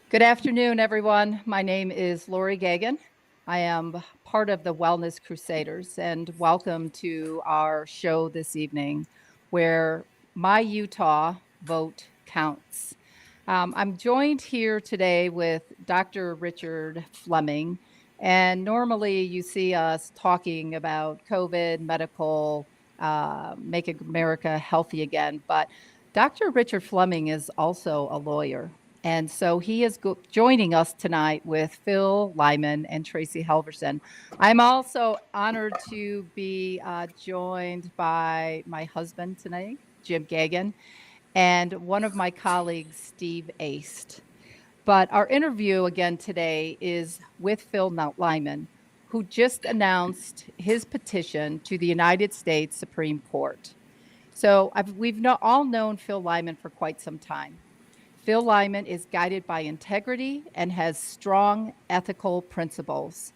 Good afternoon, everyone. My name is Laurie Gagan. I am part of the Wellness Crusaders, and welcome to our show this evening where my Utah vote counts. I'm joined here today with Dr. Richard Fleming, and normally you see us talking about COVID, medical, make America healthy again, but Dr. Richard Fleming is also a lawyer. And so he is joining us tonight with Phil Lyman and Tracie Halverson. I'm also honored to be joined by my husband tonight, Jim Gagan, and one of my colleagues, Steve Aste. But our interview again today is with Phil Lyman, who just announced his petition to the United States Supreme Court. So we've all known Phil Lyman for quite some time. Phil Lyman is guided by integrity and has strong ethical principles.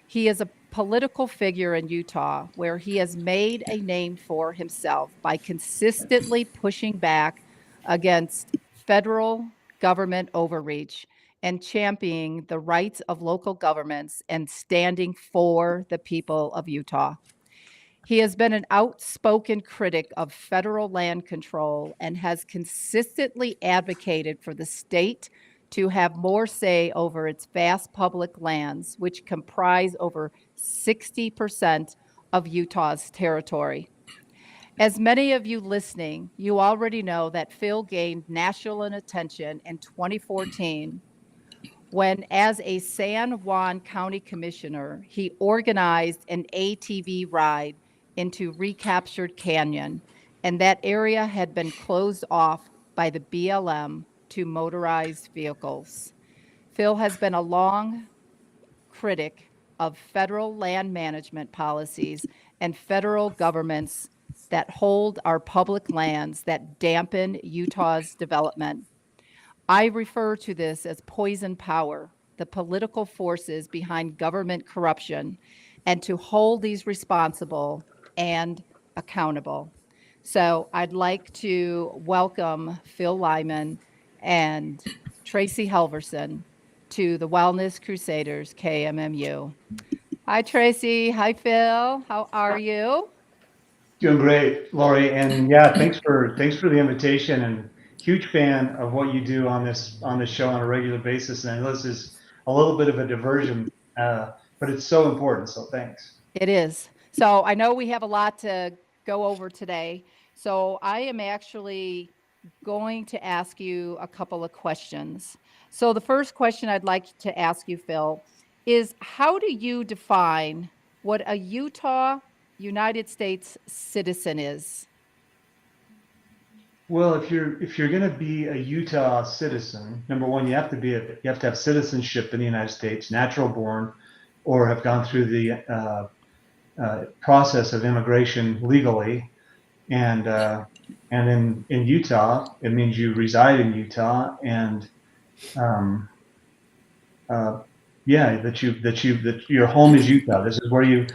He is a political figure in Utah where he has made a name for himself by consistently pushing back against federal government overreach and championing the rights of local governments and standing for the people of Utah. He has been an outspoken critic of federal land control and has consistently advocated for the state to have more say over its vast public lands, which comprise over 60% of Utah's territory. As many of you listening, you already know that Phil gained national attention in 2014 when, as a San Juan County Commissioner, he organized an ATV ride into recaptured Canyon, and that area had been closed off by the BLM to motorized vehicles. Phil has been a long critic of federal land management policies and federal governments that hold our public lands that dampen Utah's development. I refer to this as poison power, the political forces behind government corruption, and to hold these responsible and accountable. So I'd like to welcome Phil Lyman and Tracie Halverson to the Wellness Crusaders KMMU. Hi, Tracie. Hi, Phil. How are you? Doing great, Laurie, and yeah, thanks for the invitation. And huge fan of what you do on this show on a regular basis. And I know this is a little bit of a diversion, but it's so important. So thanks. It is. So I know we have a lot to go over today. So I am actually going to ask you a couple of questions. So the first question I'd like to ask you, Phil, is how do you define what a Utah United States citizen is? Well, if you're going to be a Utah citizen, number one, you have to have citizenship in the United States, natural born, or have gone through the process of immigration legally. And in Utah, it means you reside in Utah, and um, yeah, that your home is Utah. This is where you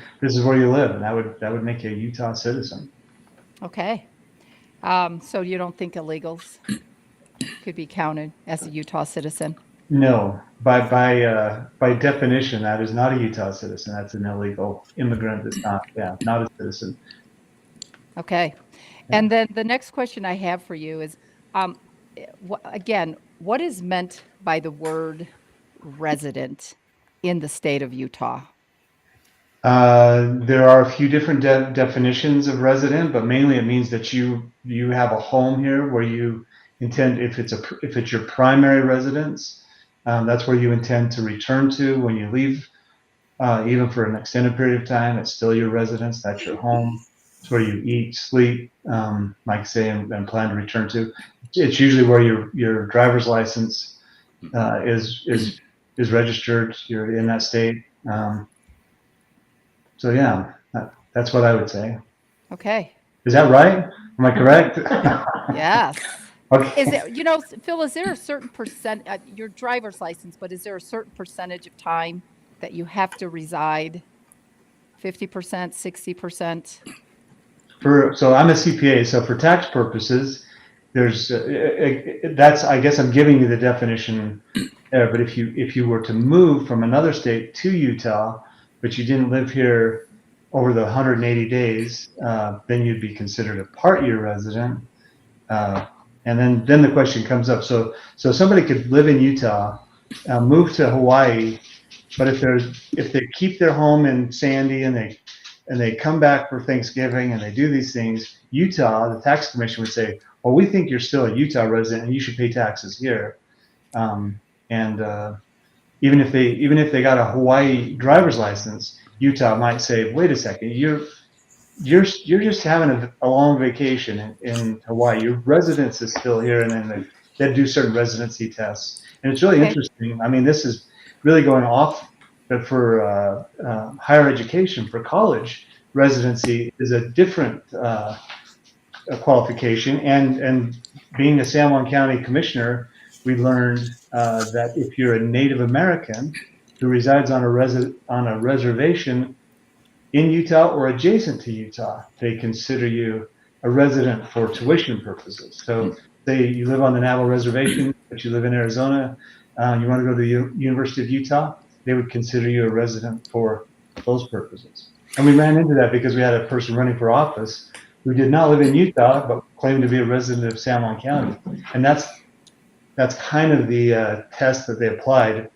live, and that would make you a Utah citizen. Okay. So you don't think illegals could be counted as a Utah citizen? No, by definition, that is not a Utah citizen. That's an illegal immigrant. That's not a citizen. Okay. Yeah. And then the next question I have for you is, um, again, what is meant by the word resident in the state of Utah? There are a few different definitions of resident, but mainly it means that you have a home here where you intend, if it's your primary residence, that's where you intend to return to when you leave, even for an extended period of time. It's still your residence. That's your home. It's where you eat, sleep, like I say, and plan to return to. It's usually where your driver's license is registered. You're in that state. So yeah, that's what I would say. Okay. Is that right? Am I correct? Yes. Is Okay. it, Phil, is there a certain your driver's license, but is there a certain percentage of time that you have to reside? 50%, 60%? So I'm a CPA. So for tax purposes, there's that's, I guess I'm giving you the definition there. But if you were to move from another state to Utah, but you didn't live here over the 180 days, then you'd be considered a part-year resident. And then the question comes up. So somebody could live in Utah, move to Hawaii, but if they keep their home in Sandy and they come back for Thanksgiving and they do these things, Utah, the tax commission would say, well, we think you're still a Utah resident and you should pay taxes here. Even if they got a Hawaii driver's license, Utah might say, wait a second, you're just having a long vacation in Hawaii. Your residence is still here, and then they do certain residency tests. And it's really interesting. I mean, this is really going off, but for higher education, for college, residency is a different qualification. And being a San Juan County commissioner, we learned that if you're a Native American who resides on a reservation in Utah or adjacent to Utah, they consider you a resident for tuition purposes. So say you live on the Navajo reservation, but you live in Arizona, you want to go to the University of Utah, they would consider you a resident for those purposes. And we ran into that because we had a person running for office who did not live in Utah, but claimed to be a resident of San Juan County. And that's kind of the test that they applied,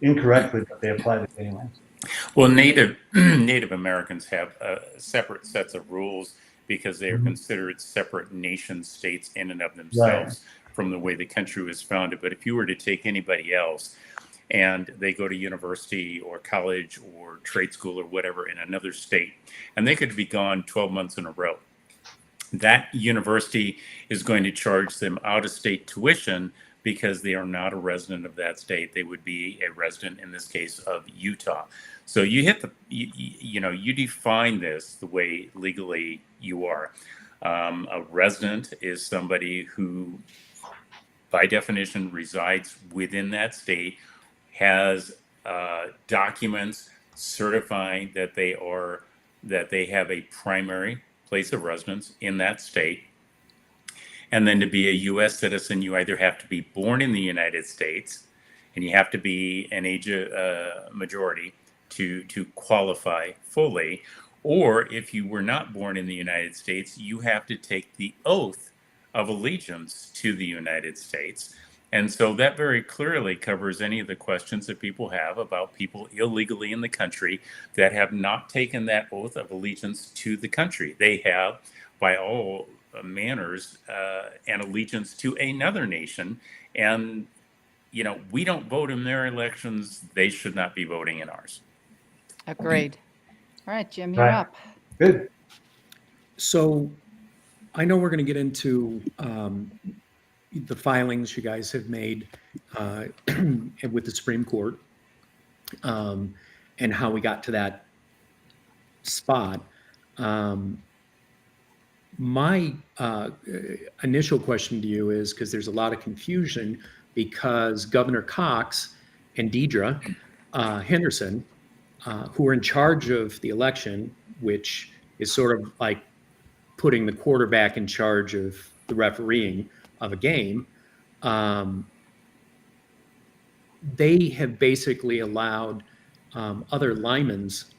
incorrectly, but they applied it anyway. Well, Native Americans have separate sets of rules because they are considered separate nation states in and of themselves from the way the country was founded. But if you were to take anybody else and they go to university or college or trade school or whatever in another state, and they could be gone 12 months in a row, that university is going to charge them out-of-state tuition because they are not a resident of that state. They would be a resident, in this case, of Utah. So you hit you define this the way legally you are. A resident is somebody who, by definition, resides within that state, has documents certifying that they have a primary place of residence in that state. And then to be a U.S. citizen, you either have to be born in the United States, and you have to be an age majority to qualify fully, or if you were not born in the United States, you have to take the oath of allegiance to the United States. And so that very clearly covers any of the questions that people have about people illegally in the country that have not taken that oath of allegiance to the country. They have, by all manners, an allegiance to another nation. And, we don't vote in their elections. They should not be voting in ours. Agreed. All right, Jim, you're up. Good. So I know we're going to get into the filings you guys have made with the Supreme Court and how we got to that spot. My initial question to you is, because there's a lot of confusion, because Governor Cox and Deidre Henderson, who are in charge of the election, which is sort of like putting the quarterback in charge of the refereeing of a game, they have basically allowed other Lymans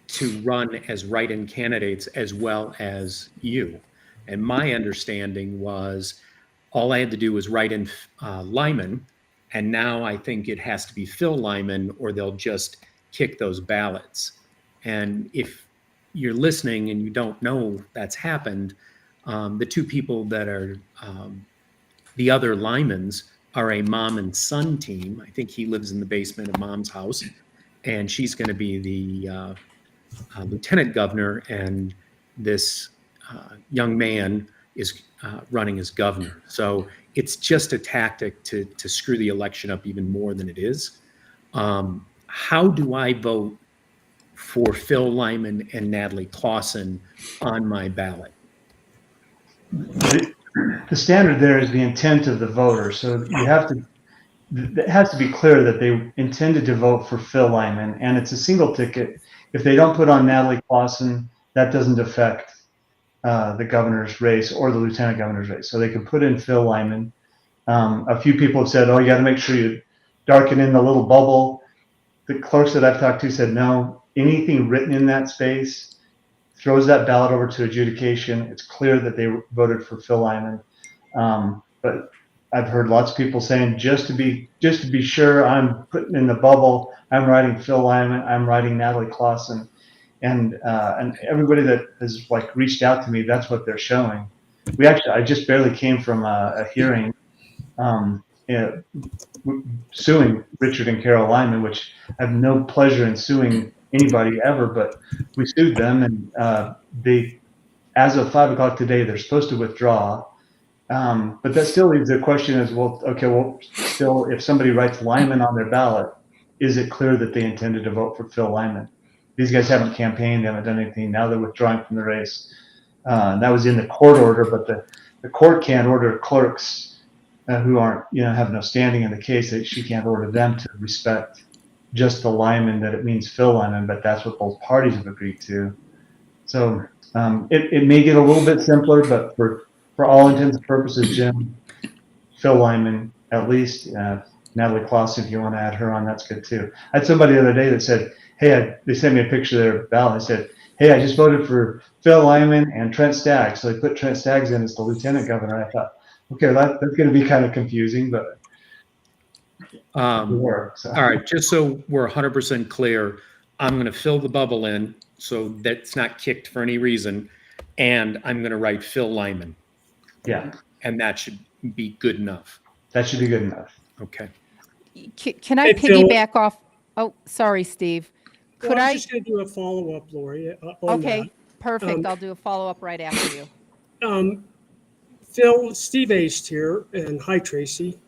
to run as write-in candidates as well as you. And my understanding was all I had to do was write in Lyman, and now I think it has to be Phil Lyman or they'll just kick those ballots. And if you're listening and you don't know that's happened, the two people that are the other Lymans are a mom and son team. I think he lives in the basement of mom's house, and she's going to be the lieutenant governor, and this young man is running as governor. So it's just a tactic to screw the election up even more than it is. How do I vote for Phil Lyman and Natalie Clausen on my ballot? The standard there is the intent of the voter. So it has to be clear that they intended to vote for Phil Lyman, and it's a single ticket. If they don't put on Natalie Clausen, that doesn't affect the governor's race or the lieutenant governor's race. So they could put in Phil Lyman. A few people have said, oh, you got to make sure you darken in the little bubble. The clerks that I've talked to said, no, anything written in that space throws that ballot over to adjudication. It's clear that they voted for Phil Lyman. But I've heard lots of people saying, just to be sure, I'm putting in the bubble, I'm writing Phil Lyman, I'm writing Natalie Clausen. And everybody that has like reached out to me, that's what they're showing. I just barely came from a hearing suing Richard and Carol Lyman, which I have no pleasure in suing anybody ever, but we sued them, and they, as of 5 o'clock today, they're supposed to withdraw. But that still leaves the question is, well, okay, well, still, if somebody writes Lyman on their ballot, is it clear that they intended to vote for Phil Lyman? These guys haven't campaigned, they haven't done anything. Now they're withdrawing from the race. That was in the court order, but the court can't order clerks who aren't, have no standing in the case. She can't order them to respect just the Lyman, that it means Phil Lyman, but that's what both parties have agreed to. So it may get a little bit simpler, but for all intents and purposes, Jim, Phil Lyman, at least. Natalie Clausen, if you want to add her on, that's good too. I had somebody the other day that said, hey, they sent me a picture of their ballot. They said, hey, I just voted for Phil Lyman and Trent Staggs. So they put Trent Staggs in as the lieutenant governor. I thought, okay, that's going to be kind of confusing, but it works. So. All right, just so we're 100% clear, I'm going to fill the bubble in so that's not kicked for any reason, and I'm going to write Phil Lyman. Yeah. And that should be good enough. That should be good enough. Okay. Can I piggyback off? Oh, sorry, Steve. Well, I was just going to do a follow-up, Laurie. Okay, perfect. I'll do a follow-up right after you. Steve Aste here, and hi, Tracie.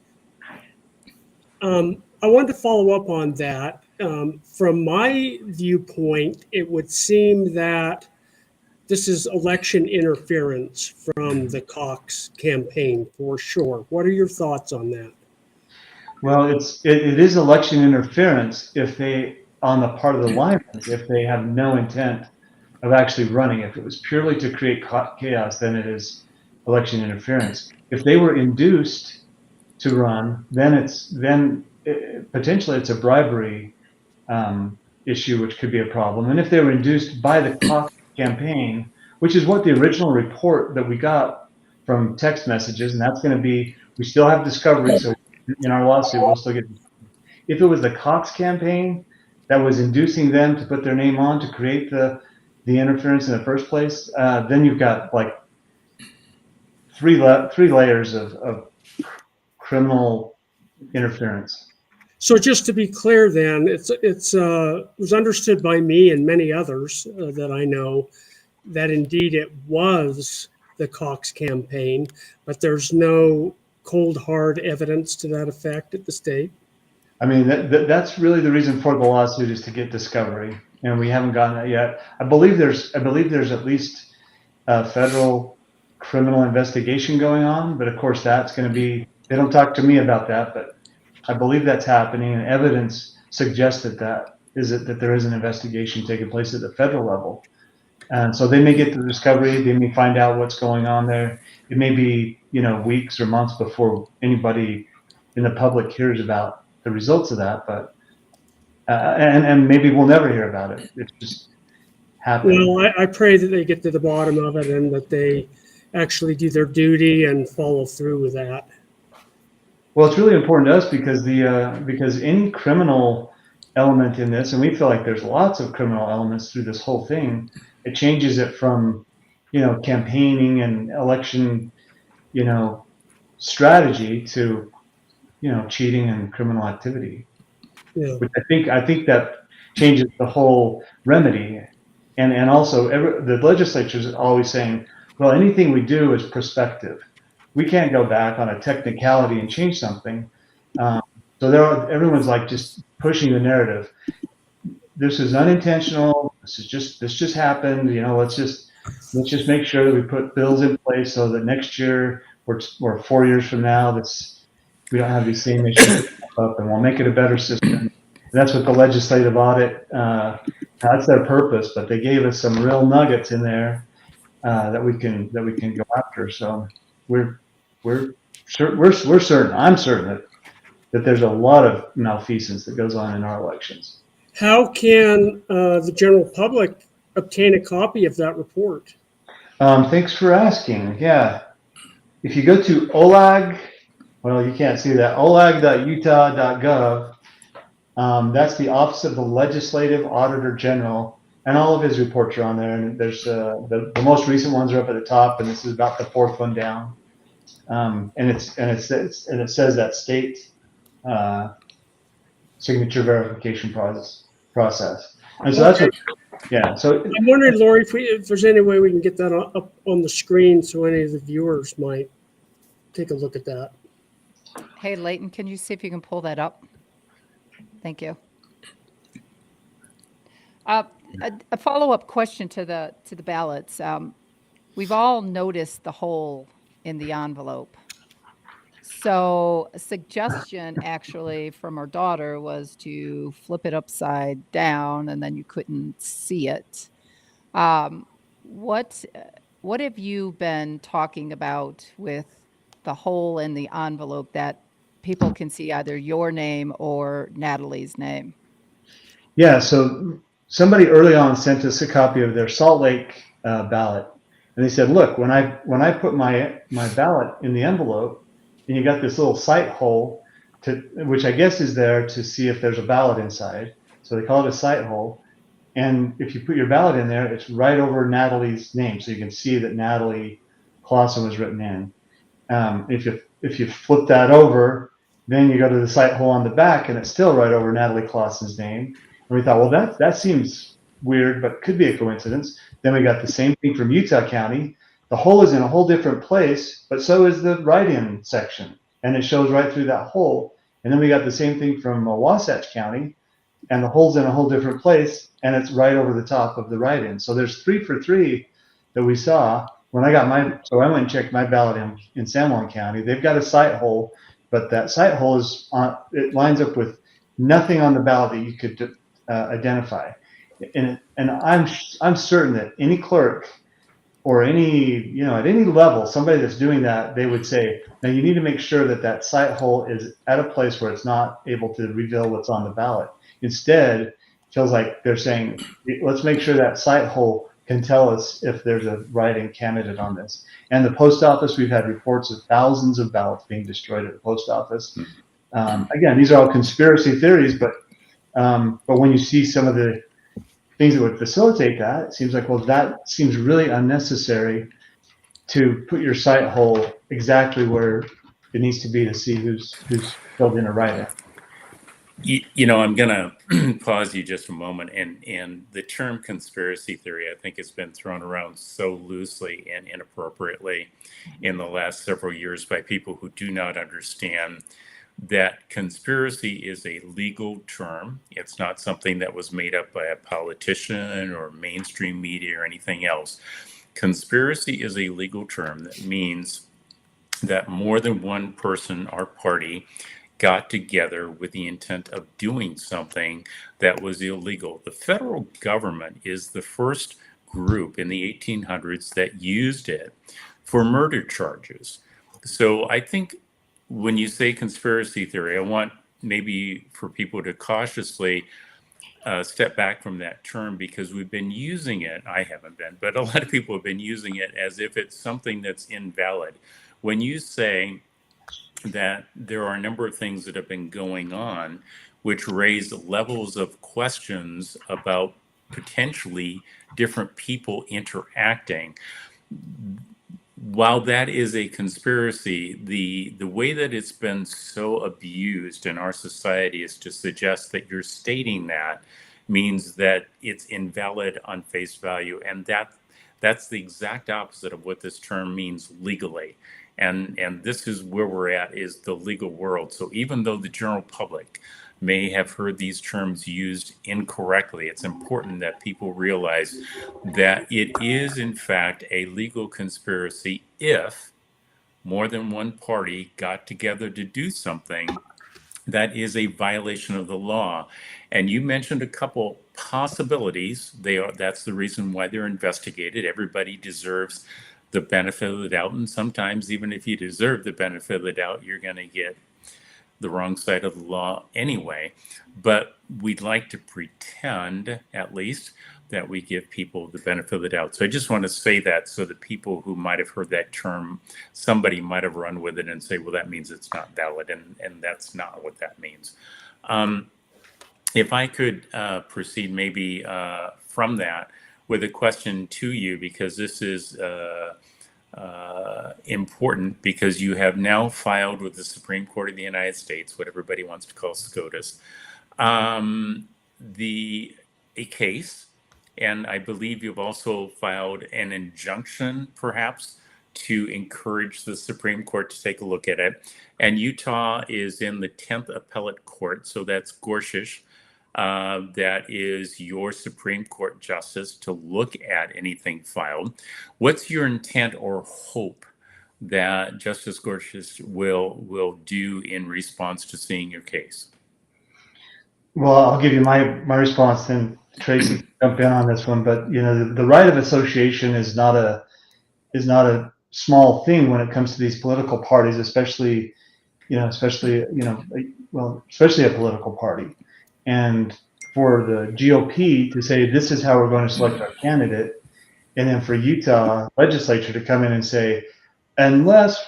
I wanted to follow up on that. From my viewpoint, it would seem that this is election interference from the Cox campaign for sure. What are your thoughts on that? Well, it is election interference if they, on the part of the Lymans, if they have no intent of actually running. If it was purely to create chaos, then it is election interference. If they were induced to run, then potentially it's a bribery issue, which could be a problem. And if they were induced by the Cox campaign, which is what the original report that we got from text messages, and that's going to be, we still have discovery, so in our lawsuit we'll still get. If it was the Cox campaign that was inducing them to put their name on to create the interference in the first place, then you've got like three layers of criminal interference. So just to be clear, then, it was understood by me and many others that I know that indeed it was the Cox campaign, but there's no cold hard evidence to that effect at the state. I mean, that's really the reason for the lawsuit, is to get discovery, and we haven't gotten that yet. I believe there's at least a federal criminal investigation going on, but of course that's going to be, they don't talk to me about that, but I believe that's happening, and evidence suggests that there is an investigation taking place at the federal level. And so they may get the discovery, they may find out what's going on there. It may be, weeks or months before anybody in the public hears about the results of that, but and maybe we'll never hear about it. It just happened. Well, I pray that they get to the bottom of it and that they actually do their duty and follow through with that. Well, it's really important to us because any criminal element in this, and we feel like there's lots of criminal elements through this whole thing, it changes it from, campaigning and election, strategy to, cheating and criminal activity. Yeah. Which I think that changes the whole remedy. And also the legislature is always saying, well, anything we do is prospective. We can't go back on a technicality and change something. So everyone's like just pushing the narrative. This is unintentional. This just happened. Let's just make sure that we put bills in place so that next year or 4 years from now, we don't have these same issues up, and we'll make it a better system. And that's what the legislative audit. That's their purpose. But they gave us some real nuggets in there, that we can go after. So we're certain. I'm certain that there's a lot of malfeasance that goes on in our elections. How can the general public obtain a copy of that report? Thanks for asking. Yeah, if you go to OLAG, well, you can't see that, olag.utah.gov. That's the Office of the Legislative Auditor General, and all of his reports are on there. And there's the most recent ones are up at the top, and this is about the fourth one down. And it says that state signature verification process. And so that's what, yeah. So I'm wondering, Laurie, if there's any way we can get that up on the screen so any of the viewers might take a look at that. Hey, Leighton, can you see if you can pull that up? Thank you. A follow-up question to the ballots. We've all noticed the hole in the envelope. So a suggestion actually from our daughter was to flip it upside down and then you couldn't see it. What have you been talking about with the hole in the envelope that people can see either your name or Natalie's name? yeah, so somebody early on sent us a copy of their Salt Lake ballot, and they said, "Look, when I put my ballot in the envelope, and you got this little sight hole, which I guess is there to see if there's a ballot inside. So they call it a sight hole. And if you put your ballot in there, it's right over Natalie's name, so you can see that Natalie Clausen was written in. If you flip that over, then you go to the sight hole on the back, and it's still right over Natalie Clausen's name. And we thought, well, that seems weird, but could be a coincidence. Then we got the same thing from Utah County. The hole is in a whole different place, but so is the write-in section, and it shows right through that hole. And then we got the same thing from Wasatch County, and the hole's in a whole different place, and it's right over the top of the write-in. So there's 3 for 3 that we saw. When I got so I went and checked my ballot in San Juan County. They've got a sight hole, but that sight hole it lines up with nothing on the ballot that you could identify. And I'm certain that any clerk or any, at any level, somebody that's doing that, they would say, now you need to make sure that sight hole is at a place where it's not able to reveal what's on the ballot. Instead, it feels like they're saying, let's make sure that sight hole can tell us if there's a write-in candidate on this. And the post office, we've had reports of thousands of ballots being destroyed at the post office. Again, these are all conspiracy theories, but when you see some of the things that would facilitate that, it seems like, well, that seems really unnecessary to put your sight hole exactly where it needs to be to see who's filled in a write-in. I'm going to pause you just a moment. And the term conspiracy theory, I think, has been thrown around so loosely and inappropriately in the last several years by people who do not understand that conspiracy is a legal term. It's not something that was made up by a politician or mainstream media or anything else. Conspiracy is a legal term that means that more than one person or party got together with the intent of doing something that was illegal. The federal government is the first group in the 1800s that used it for murder charges. So I think when you say conspiracy theory, I want maybe for people to cautiously step back from that term, because we've been using it. I haven't been, but a lot of people have been using it as if it's something that's invalid. When you say that there are a number of things that have been going on which raise levels of questions about potentially different people interacting, while that is a conspiracy, the way that it's been so abused in our society is to suggest that you're stating that means that it's invalid on face value. And that's the exact opposite of what this term means legally. And this is where we're at, is the legal world. So even though the general public may have heard these terms used incorrectly, it's important that people realize that it is in fact a legal conspiracy if more than one party got together to do something that is a violation of the law. And you mentioned a couple possibilities. That's the reason why they're investigated. Everybody deserves the benefit of the doubt, and sometimes even if you deserve the benefit of the doubt, you're going to get the wrong side of the law anyway. But we'd like to pretend, at least, that we give people the benefit of the doubt. So I just want to say that so that people who might have heard that term, somebody might have run with it and say, well, that means it's not valid. And that's not what that means. If I could proceed maybe from that with a question to you, because this is important, because you have now filed with the Supreme Court of the United States, what everybody wants to call SCOTUS, a case, and I believe you've also filed an injunction, perhaps, to encourage the Supreme Court to take a look at it. And Utah is in the 10th Appellate Court, so that's Gorsuch. That is your Supreme Court justice to look at anything filed. What's your intent or hope that Justice Gorsuch will do in response to seeing your case? Well, I'll give you my response, and Tracie can jump in on this one. But the right of association is not a small thing when it comes to these political parties, especially a political party. And for the GOP to say this is how we're going to select our candidate, and then for Utah legislature to come in and say, unless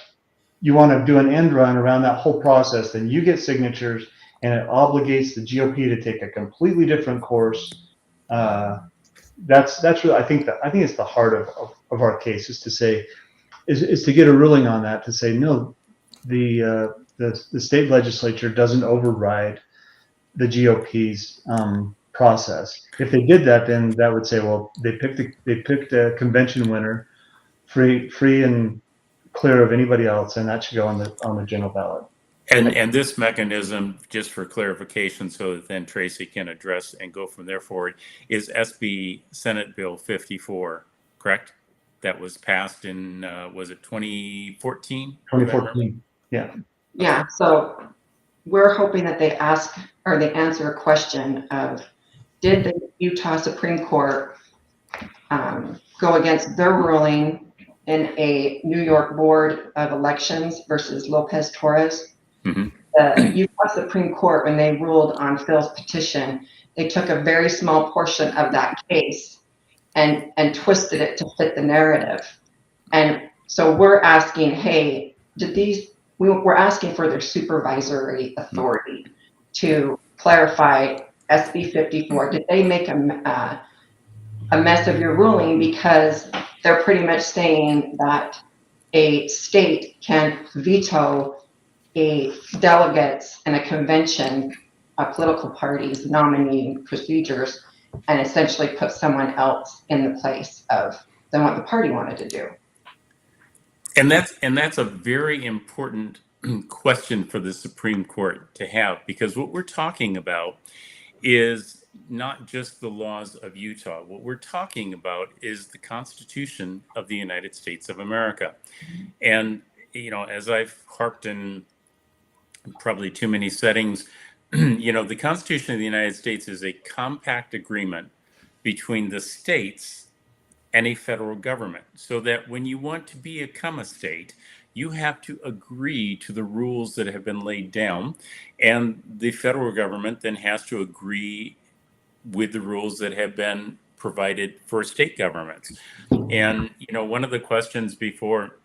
you want to do an end run around that whole process, then you get signatures, and it obligates the GOP to take a completely different course. That's really, I think it's the heart of our case, is to say, is to get a ruling on that, to say no, the state legislature doesn't override the GOP's process. If they did that, then that would say, well, they picked a convention winner, free and clear of anybody else, and that should go on the general ballot. And this mechanism, just for clarification, so that then Tracie can address and go from there forward, is SB Senate Bill 54, correct? That was passed in, was it 2014? 2014, yeah. Yeah, so we're hoping that they answer a question of, did the Utah Supreme Court go against their ruling in a New York Board of Elections versus Lopez Torres? Mm-hmm. The Utah Supreme Court, when they ruled on Phil's petition, they took a very small portion of that case and twisted it to fit the narrative. And so we're asking, hey, we're asking for their supervisory authority to clarify SB 54. Did they make a mess of your ruling? Because they're pretty much saying that a state can veto a delegates in a convention of political parties nominating procedures and essentially put someone else in the place of what the party wanted to do. And that's a very important question for the Supreme Court to have, because what we're talking about is not just the laws of Utah. What we're talking about is the Constitution of the United States of America. And, as I've harped in probably too many settings, the Constitution of the United States is a compact agreement between the states and a federal government, so that when you want to become a state, you have to agree to the rules that have been laid down, and the federal government then has to agree with the rules that have been provided for state governments. And one of the questions before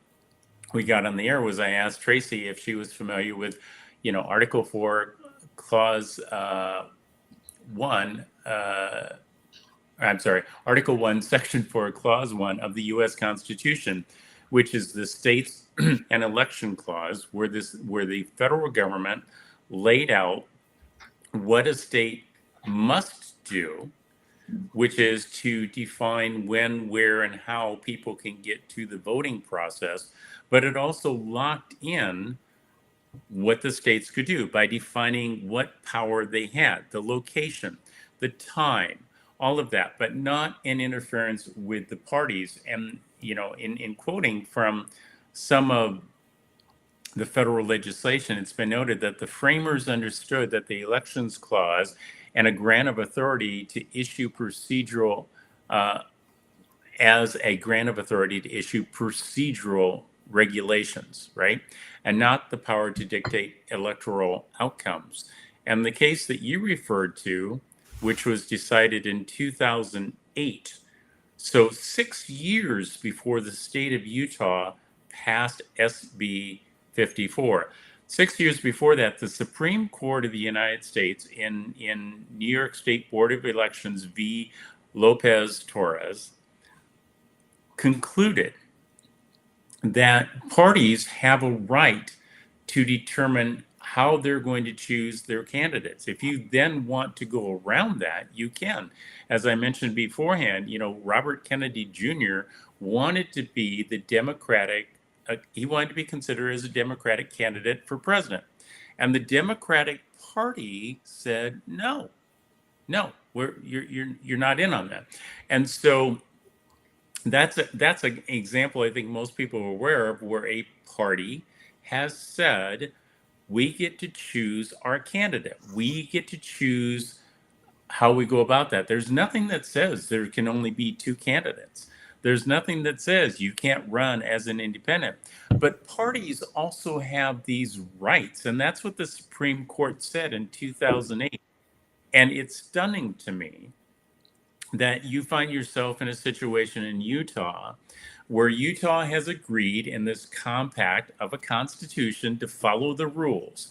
we got on the air was, I asked Tracie if she was familiar with Article 4, Clause 1, Article 1, Section 4, Clause 1 of the U.S. Constitution, which is the states and election clause, where the federal government laid out what a state must do, which is to define when, where, and how people can get to the voting process. But it also locked in what the states could do by defining what power they had, the location, the time, all of that, but not in interference with the parties. And, in quoting from some of the federal legislation, it's been noted that the framers understood that the elections clause and a grant of authority to issue procedural as a grant of authority to issue procedural regulations, right? And not the power to dictate electoral outcomes. And the case that you referred to, which was decided in 2008, so 6 years before the state of Utah passed SB 54. 6 years before that, the Supreme Court of the United States in New York State Board of Elections v. Lopez Torres concluded that parties have a right to determine how they're going to choose their candidates. If you then want to go around that, you can. As I mentioned beforehand, Robert Kennedy Jr. wanted to be the he wanted to be considered as a Democratic candidate for president. And the Democratic Party said, no, you're not in on that. And so that's an example I think most people are aware of, where a party has said, we get to choose our candidate. We get to choose how we go about that. There's nothing that says there can only be two candidates. There's nothing that says you can't run as an independent. But parties also have these rights, and that's what the Supreme Court said in 2008. And it's stunning to me that you find yourself in a situation in Utah where Utah has agreed in this compact of a constitution to follow the rules.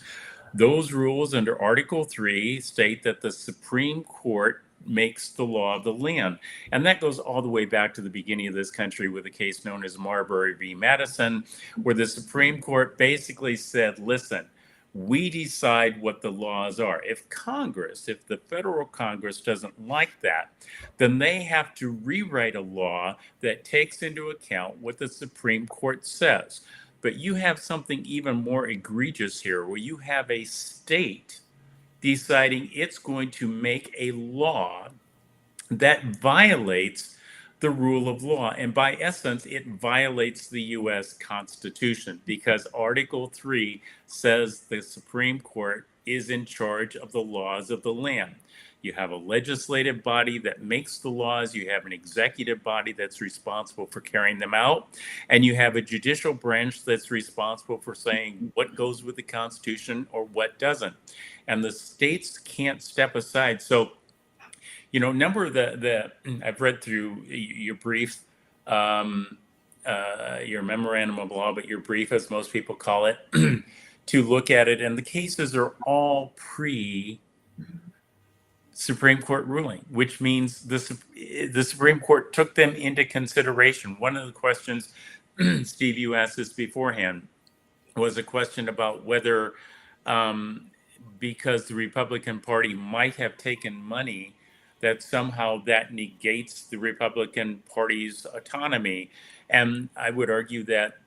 Those rules under Article 3 state that the Supreme Court makes the law of the land. And that goes all the way back to the beginning of this country with a case known as Marbury v. Madison, where the Supreme Court basically said, listen, we decide what the laws are. If the federal Congress doesn't like that, then they have to rewrite a law that takes into account what the Supreme Court says. But you have something even more egregious here, where you have a state deciding it's going to make a law that violates the rule of law. And by essence, it violates the U.S. Constitution, because Article 3 says the Supreme Court is in charge of the laws of the land. You have a legislative body that makes the laws, you have an executive body that's responsible for carrying them out, and you have a judicial branch that's responsible for saying what goes with the Constitution or what doesn't. And the states can't step aside. So, number of I've read through your brief, your memorandum of law, but your brief, as most people call it, to look at it. And the cases are all pre-Supreme Court ruling, which means the Supreme Court took them into consideration. One of the questions, Steve, you asked this beforehand, was a question about whether, because the Republican Party might have taken money, that somehow that negates the Republican Party's autonomy. And I would argue that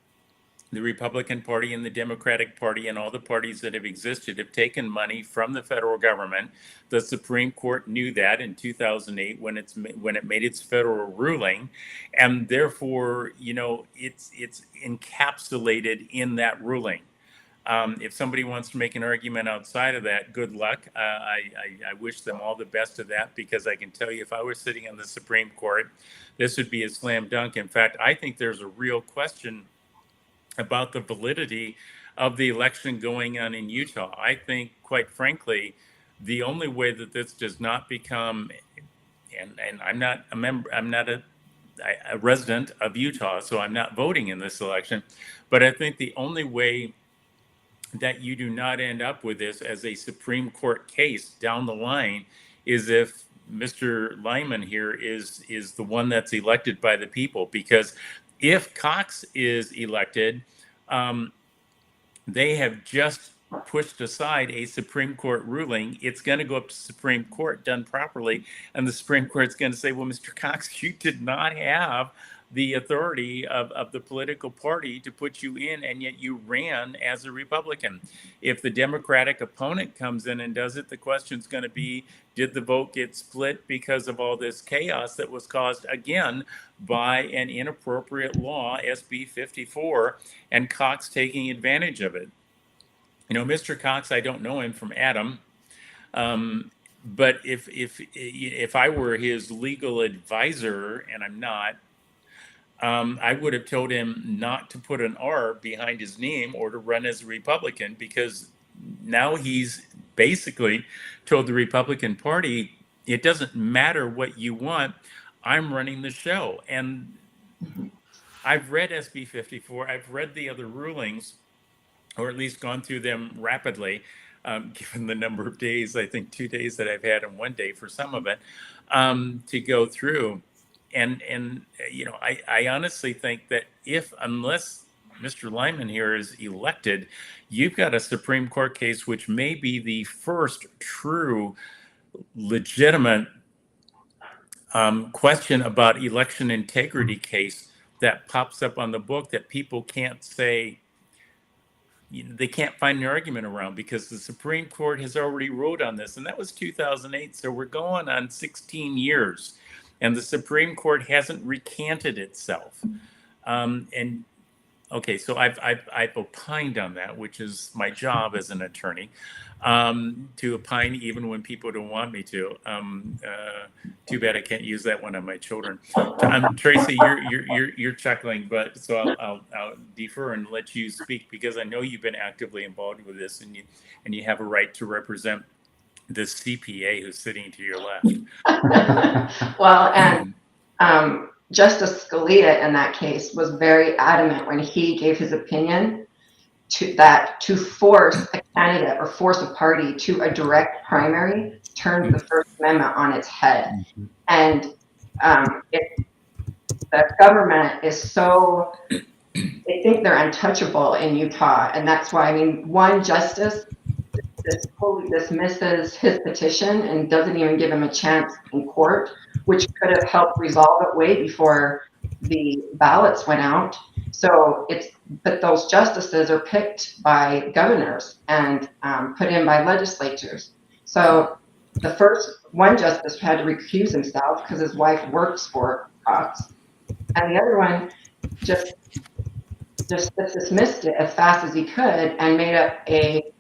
the Republican Party and the Democratic Party and all the parties that have existed have taken money from the federal government. The Supreme Court knew that in 2008 when it made its federal ruling, and therefore, it's encapsulated in that ruling. If somebody wants to make an argument outside of that, good luck. I wish them all the best of that, because I can tell you, if I was sitting on the Supreme Court, this would be a slam dunk. In fact, I think there's a real question about the validity of the election going on in Utah. I think, quite frankly, the only way that this does not become, and I'm not a member, I'm not a resident of Utah, so I'm not voting in this election, but I think the only way that you do not end up with this as a Supreme Court case down the line is if Mr. Lyman here is the one that's elected by the people. Because if Cox is elected, they have just pushed aside a Supreme Court ruling. It's going to go up to Supreme Court done properly, and the Supreme Court's going to say, well, Mr. Cox, you did not have the authority of the political party to put you in, and yet you ran as a Republican. If the Democratic opponent comes in and does it, the question's going to be, did the vote get split because of all this chaos that was caused, again, by an inappropriate law, SB 54, and Cox taking advantage of it? You know, Mr. Cox, I don't know him from Adam. But if I were his legal advisor, and I'm not, I would have told him not to put an R behind his name or to run as a Republican, because now he's basically told the Republican Party, it doesn't matter what you want, I'm running the show. And I've read SB 54, I've read the other rulings, or at least gone through them rapidly, given the number of days, I think 2 days that I've had and 1 day for some of it, to go through. And you know, I honestly think that unless Mr. Lyman here is elected, you've got a Supreme Court case which may be the first true legitimate question about election integrity case that pops up on the book that people can't say, they can't find an argument around, because the Supreme Court has already ruled on this, and that was 2008. So we're going on 16 years, and the Supreme Court hasn't recanted itself. And okay, so I've opined on that, which is my job as an attorney, to opine even when people don't want me to. Too bad I can't use that one on my children. Tracie, you're chuckling, but so I'll defer and let you speak, because I know you've been actively involved with this, and you have a right to represent this CPA who's sitting to your left. Well, and Justice Scalia in that case was very adamant when he gave his opinion to force a candidate or force a party to a direct primary turns the First Amendment on its head. And the government is so, they think they're untouchable in Utah. And that's why, I mean, one justice just totally dismisses his petition and doesn't even give him a chance in court, which could have helped resolve it way before the ballots went out. So but those justices are picked by governors and put in by legislatures. So the first one justice had to recuse himself because his wife works for Cox, and the other one just dismissed it as fast as he could and made up a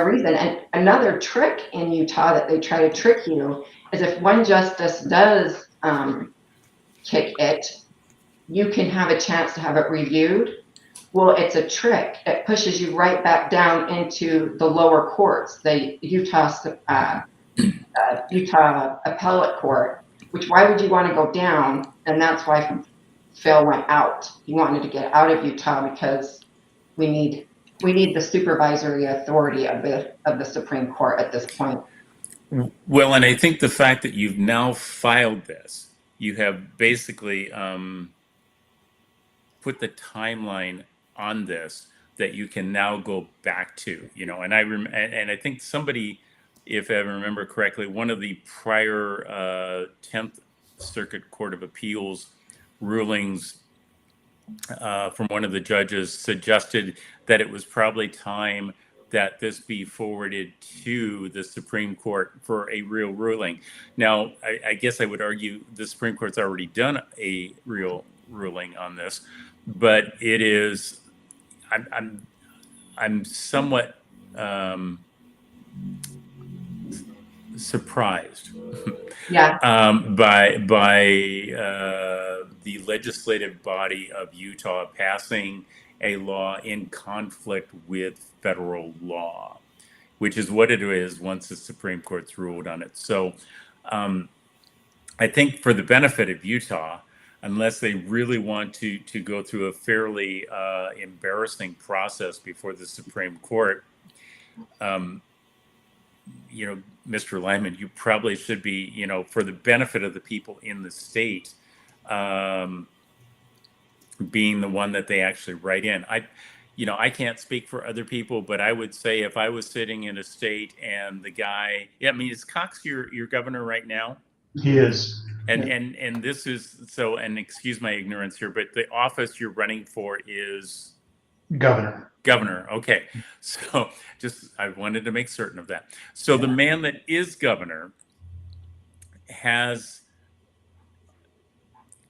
reason. And another trick in Utah that they try to trick you is, if one justice does kick it, you can have a chance to have it reviewed. Well, it's a trick. It pushes you right back down into the lower courts, the Utah Appellate Court, which, why would you want to go down? And that's why Phil went out. He wanted to get out of Utah because we need the supervisory authority of the Supreme Court at this point. Well, and I think the fact that you've now filed this, you have basically put the timeline on this that you can now go back to, you know. And I think somebody, if I remember correctly, one of the prior 10th Circuit Court of Appeals rulings from one of the judges suggested that it was probably time that this be forwarded to the Supreme Court for a real ruling. Now, I guess I would argue the Supreme Court's already done a real ruling on this, but it is, I'm somewhat surprised by the legislative body of Utah passing a law in conflict with federal law, which is what it is once the Supreme Court's ruled on it. So I think for the benefit of Utah, unless they really want to go through a fairly embarrassing process before the Supreme Court, you know, Mr. Lyman, you probably should be, you know, for the benefit of the people in the state, being the one that they actually write in. I can't speak for other people, but I would say if I was sitting in a state and the guy, I mean, is Cox your governor right now? He is. And this is so. And excuse my ignorance here, but the office you're running for is Governor. governor. Okay, so just I wanted to make certain of that. So the man that is governor has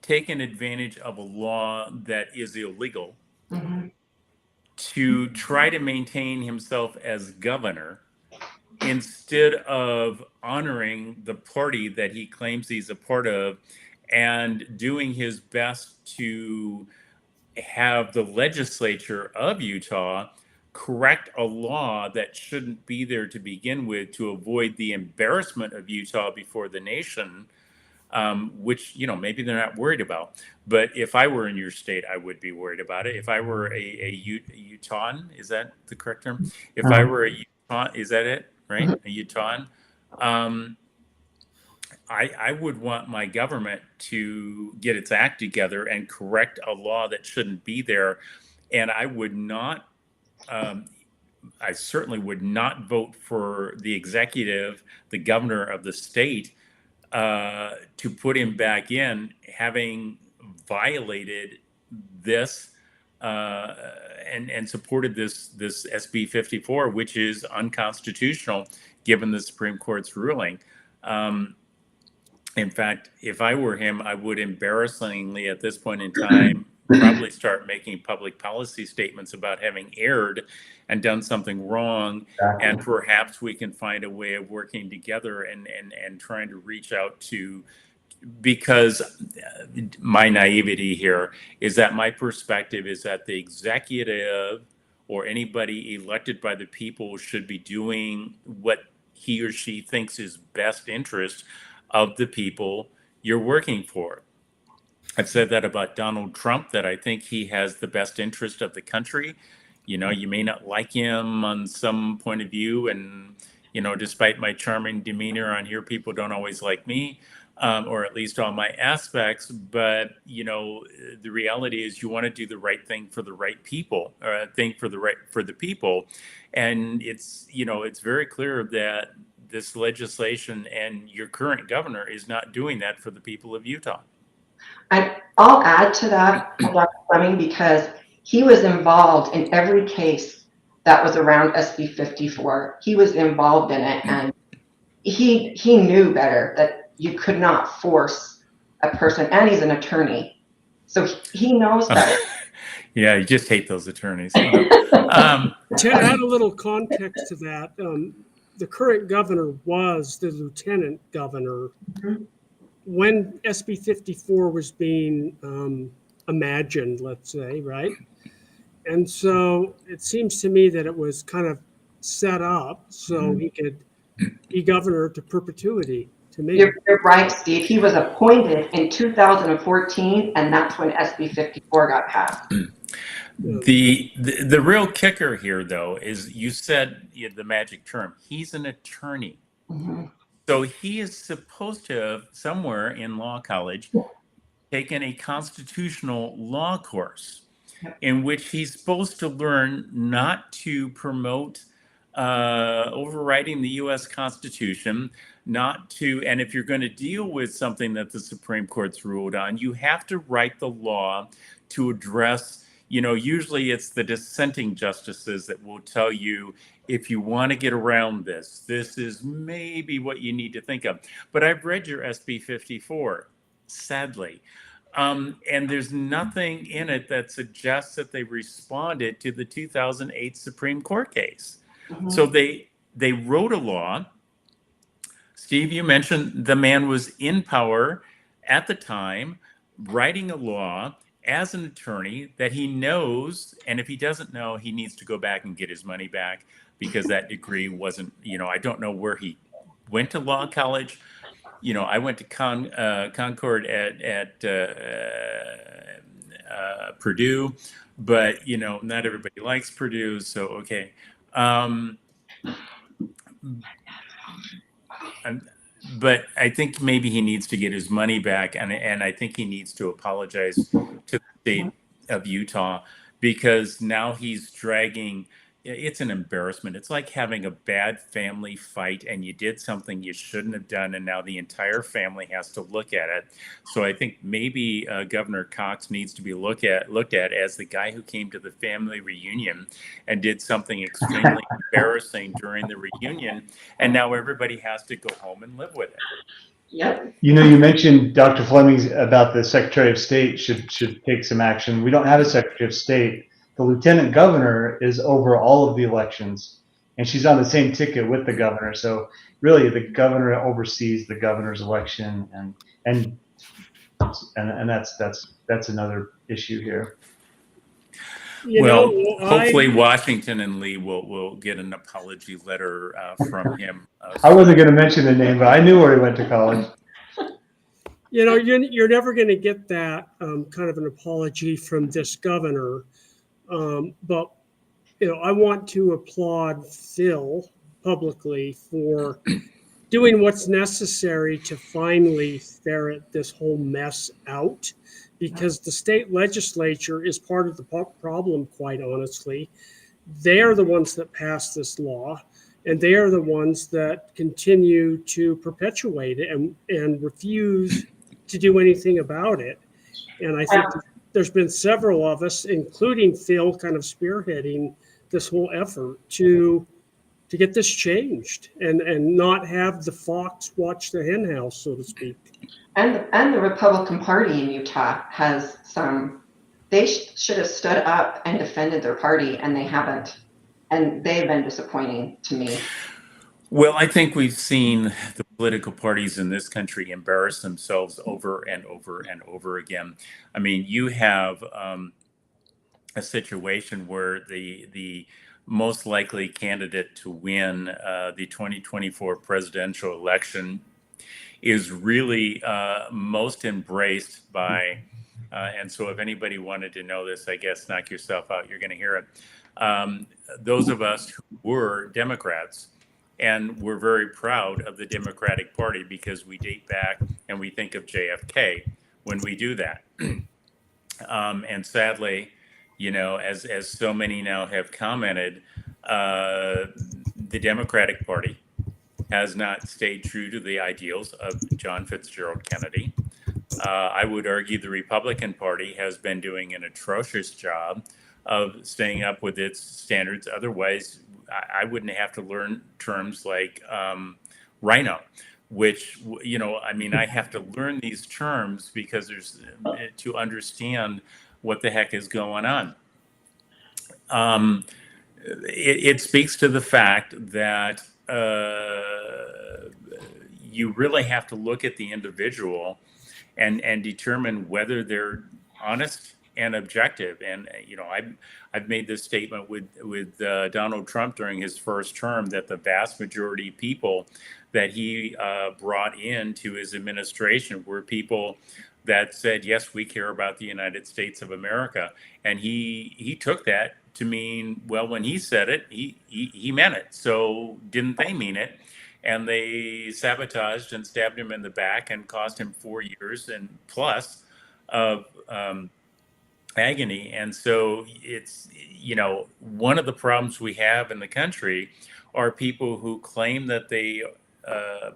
taken advantage of a law that is illegal to try to maintain himself as governor instead of honoring the party that he claims he's a part of and doing his best to have the legislature of Utah correct a law that shouldn't be there to begin with to avoid the embarrassment of Utah before the nation, which, you know, maybe they're not worried about. But if I were in your state, I would be worried about it. If I were a Utahn, is that the correct term? If I were a Utahn, is that it? Right? A Utahn. I would want my government to get its act together and correct a law that shouldn't be there. And I would not, I certainly would not vote for the executive, the governor of the state, to put him back in, having violated this and supported this SB 54, which is unconstitutional given the Supreme Court's ruling. In fact, if I were him, I would embarrassingly at this point in time probably start making public policy statements about having erred and done something wrong. And perhaps we can find a way of working together and trying to reach out to, because my naivety here is that my perspective is that the executive or anybody elected by the people should be doing what he or she thinks is best interest of the people you're working for. I've said that about Donald Trump, that I think he has the best interest of the country. You know, you may not like him on some point of view, and, you know, despite my charming demeanor on here, people don't always like me, or at least all my aspects. But, you know, the reality is you want to do the right thing for the right people, or thing for the people. And it's, you know, it's very clear that this legislation and your current governor is not doing that for the people of Utah. I'll add to that, Dr. Fleming, because he was involved in every case that was around SB 54. He was involved in it, and he knew better that you could not force a person, and he's an attorney, so he knows better. Yeah, you just hate those attorneys. To add a little context to that, the current governor was the lieutenant governor when SB 54 was being imagined, let's say, right? And so it seems to me that it was kind of set up so he could be governor to perpetuity, to me. You're right, Steve. He was appointed in 2014, and that's when SB 54 got passed. The real kicker here, though, is you said the magic term. He's an attorney. So he is supposed to have, somewhere in law college, taken a constitutional law course in which he's supposed to learn not to promote overriding the U.S. Constitution, not to, and if you're going to deal with something that the Supreme Court's ruled on, you have to write the law to address, you know, usually it's the dissenting justices that will tell you, if you want to get around this, this is maybe what you need to think of. But I've read your SB 54, sadly. And there's nothing in it that suggests that they responded to the 2008 Supreme Court case. So they wrote a law. Steve, you mentioned the man was in power at the time, writing a law as an attorney that he knows, and if he doesn't know, he needs to go back and get his money back, because that degree wasn't, you know, I don't know where he went to law college. You know, I went to Concord at Purdue, but, you know, not everybody likes Purdue, so okay. But I think maybe he needs to get his money back, and I think he needs to apologize to the state of Utah, because now he's dragging it's an embarrassment. It's like having a bad family fight and you did something you shouldn't have done, and now the entire family has to look at it. So I think maybe Governor Cox needs to be looked at as the guy who came to the family reunion and did something extremely embarrassing during the reunion, and now everybody has to go home and live with it. Yep. You know, you mentioned Dr. Fleming about the Secretary of State should take some action. We don't have a Secretary of State. The Lieutenant Governor is over all of the elections, and she's on the same ticket with the governor. So really, the governor oversees the governor's election, and that's another issue here. Hopefully Washington and Lee will get an apology letter from him. I wasn't going to mention the name, but I knew where he went to college. You know, you're never going to get that kind of an apology from this governor. But, you know, I want to applaud Phil publicly for doing what's necessary to finally ferret this whole mess out, because the state legislature is part of the problem, quite honestly. They are the ones that passed this law, and they are the ones that continue to perpetuate it and refuse to do anything about it. And I think there's been several of us, including Phil, kind of spearheading this whole effort to get this changed and not have the fox watch the hen house, so to speak. And the Republican Party in Utah has some, they should have stood up and defended their party, and they haven't. And they've been disappointing to me. Well, I think we've seen the political parties in this country embarrass themselves over and over and over again. I mean, you have a situation where the most likely candidate to win the 2024 presidential election is really most embraced by, and so if anybody wanted to know this, I guess knock yourself out, you're going to hear it. Those of us who were Democrats, and we're very proud of the Democratic Party because we date back and we think of JFK when we do that. And sadly, you know, as so many now have commented, the Democratic Party has not stayed true to the ideals of John Fitzgerald Kennedy. I would argue the Republican Party has been doing an atrocious job of staying up with its standards. Otherwise, I wouldn't have to learn terms like rhino, which, you know, I mean, I have to learn these terms because there's to understand what the heck is going on. It speaks to the fact that you really have to look at the individual and determine whether they're honest and objective. And, you know, I've made this statement with Donald Trump during his first term that the vast majority of people that he brought into his administration were people that said, yes, we care about the United States of America. And he took that to mean, well, when he said it, he meant it. So didn't they mean it? And they sabotaged and stabbed him in the back and cost him 4 years and plus of agony. And so it's, you know, one of the problems we have in the country are people who claim that they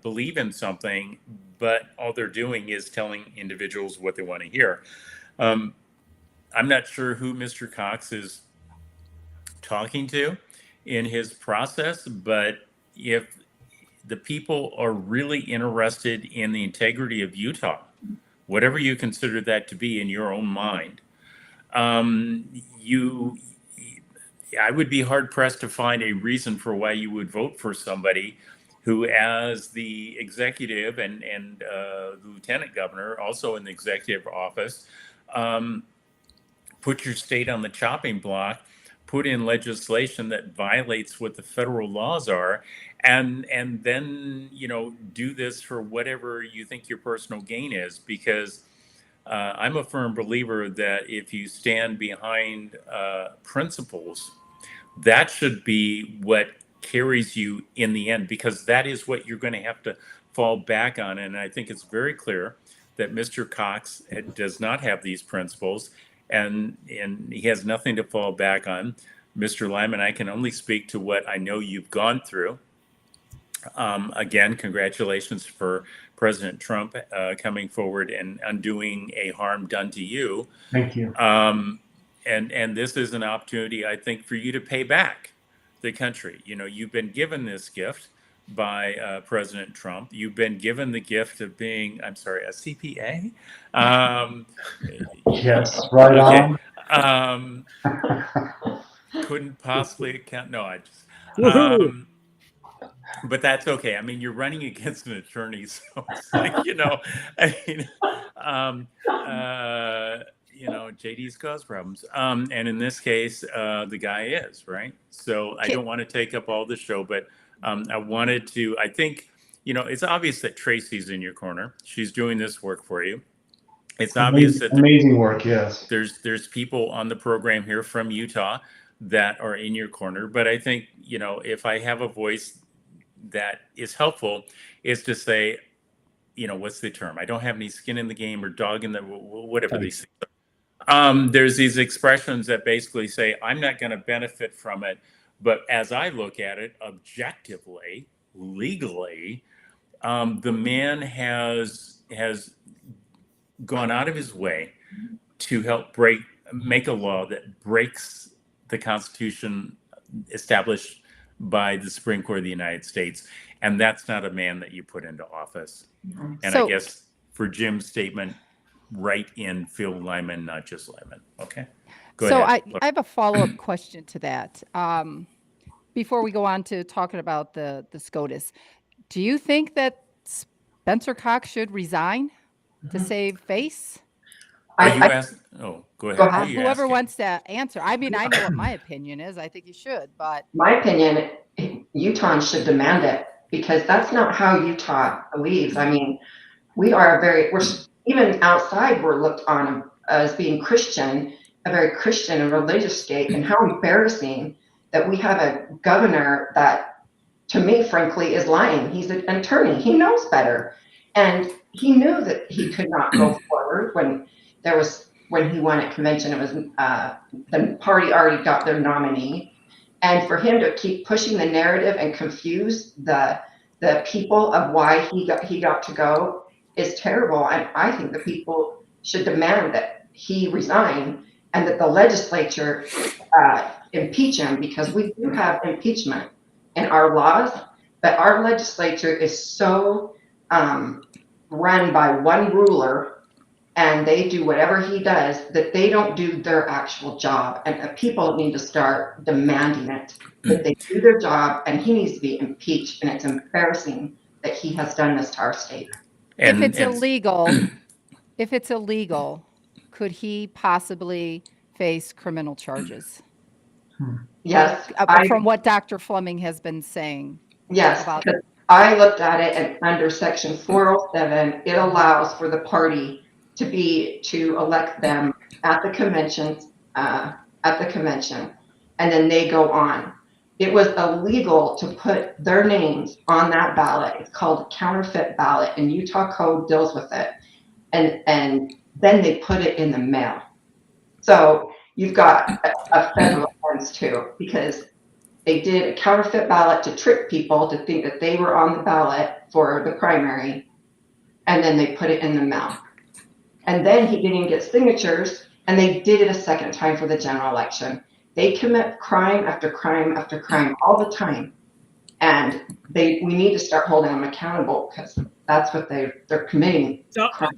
believe in something, but all they're doing is telling individuals what they want to hear. I'm not sure who Mr. Cox is talking to in his process, but if the people are really interested in the integrity of Utah, whatever you consider that to be in your own mind, I would be hard pressed to find a reason for why you would vote for somebody who, as the executive and the lieutenant governor, also in the executive office, put your state on the chopping block, put in legislation that violates what the federal laws are, and then, you know, do this for whatever you think your personal gain is. Because I'm a firm believer that if you stand behind principles, that should be what carries you in the end, because that is what you're going to have to fall back on. And I think it's very clear that Mr. Cox does not have these principles, and he has nothing to fall back on. Mr. Lyman, I can only speak to what I know you've gone through. Again, congratulations for President Trump coming forward and undoing a harm done to you. Thank you. And this is an opportunity, I think, for you to pay back the country. You know, you've been given this gift by President Trump. You've been given the gift of being, I'm sorry, a CPA. Yes, right Okay. on. Couldn't possibly account. No, I just. Woohoo! But that's okay. I mean, you're running against an attorney, so it's like, I mean, JD's cause problems. And in this case, the guy is, right? So I don't want to take up all the show, but I wanted to, I think, it's obvious that Tracie's in your corner. She's doing this work for you. It's obvious that amazing work, yes. There's people on the program here from Utah that are in your corner. But I think, if I have a voice that is helpful, is to say, what's the term? I don't have any skin in the game or dog in the whatever they say. There's these expressions that basically say, I'm not going to benefit from it, but as I look at it objectively, legally, the man has gone out of his way to help make a law that breaks the Constitution established by the Supreme Court of the United States. And that's not a man that you put into office. And I guess for Jim's statement, write in Phil Lyman, not just Lyman. Okay. Go ahead. I have a follow-up question to that. Before we go on to talking about the SCOTUS, do you think that Spencer Cox should resign to save face? Go ahead. Go ahead. Whoever wants to answer. I mean, I know what my opinion is. I think you should, but My opinion, Utahns should demand it, because that's not how Utah believes. I mean, we're even outside, we're looked on as being Christian, a very Christian and religious state, and how embarrassing that we have a governor that, to me, frankly, is lying. He's an attorney. He knows better. And he knew that he could not go forward when he won at convention. It was the party already got their nominee. And for him to keep pushing the narrative and confuse the people of why he got to go is terrible. And I think the people should demand that he resign and that the legislature impeach him, because we do have impeachment in our laws, but our legislature is so run by one ruler, and they do whatever he does, that they don't do their actual job. And people need to start demanding it, that they do their job, and he needs to be impeached. And it's embarrassing that he has done this to our state. If it's illegal, could he possibly face criminal charges? Yes. From what Dr. Fleming has been saying. Yes, because I looked at it, and under section 407, it allows for the party to elect them at the convention, and then they go on. It was illegal to put their names on that ballot. It's called a counterfeit ballot, and Utah code deals with it. And then they put it in the mail. So you've got a federal offense too, because they did a counterfeit ballot to trick people to think that they were on the ballot for the primary, and then they put it in the mail. And then he didn't get signatures, and they did it a second time for the general election. They commit crime after crime after crime all the time, and we need to start holding them accountable, because that's what they're committing.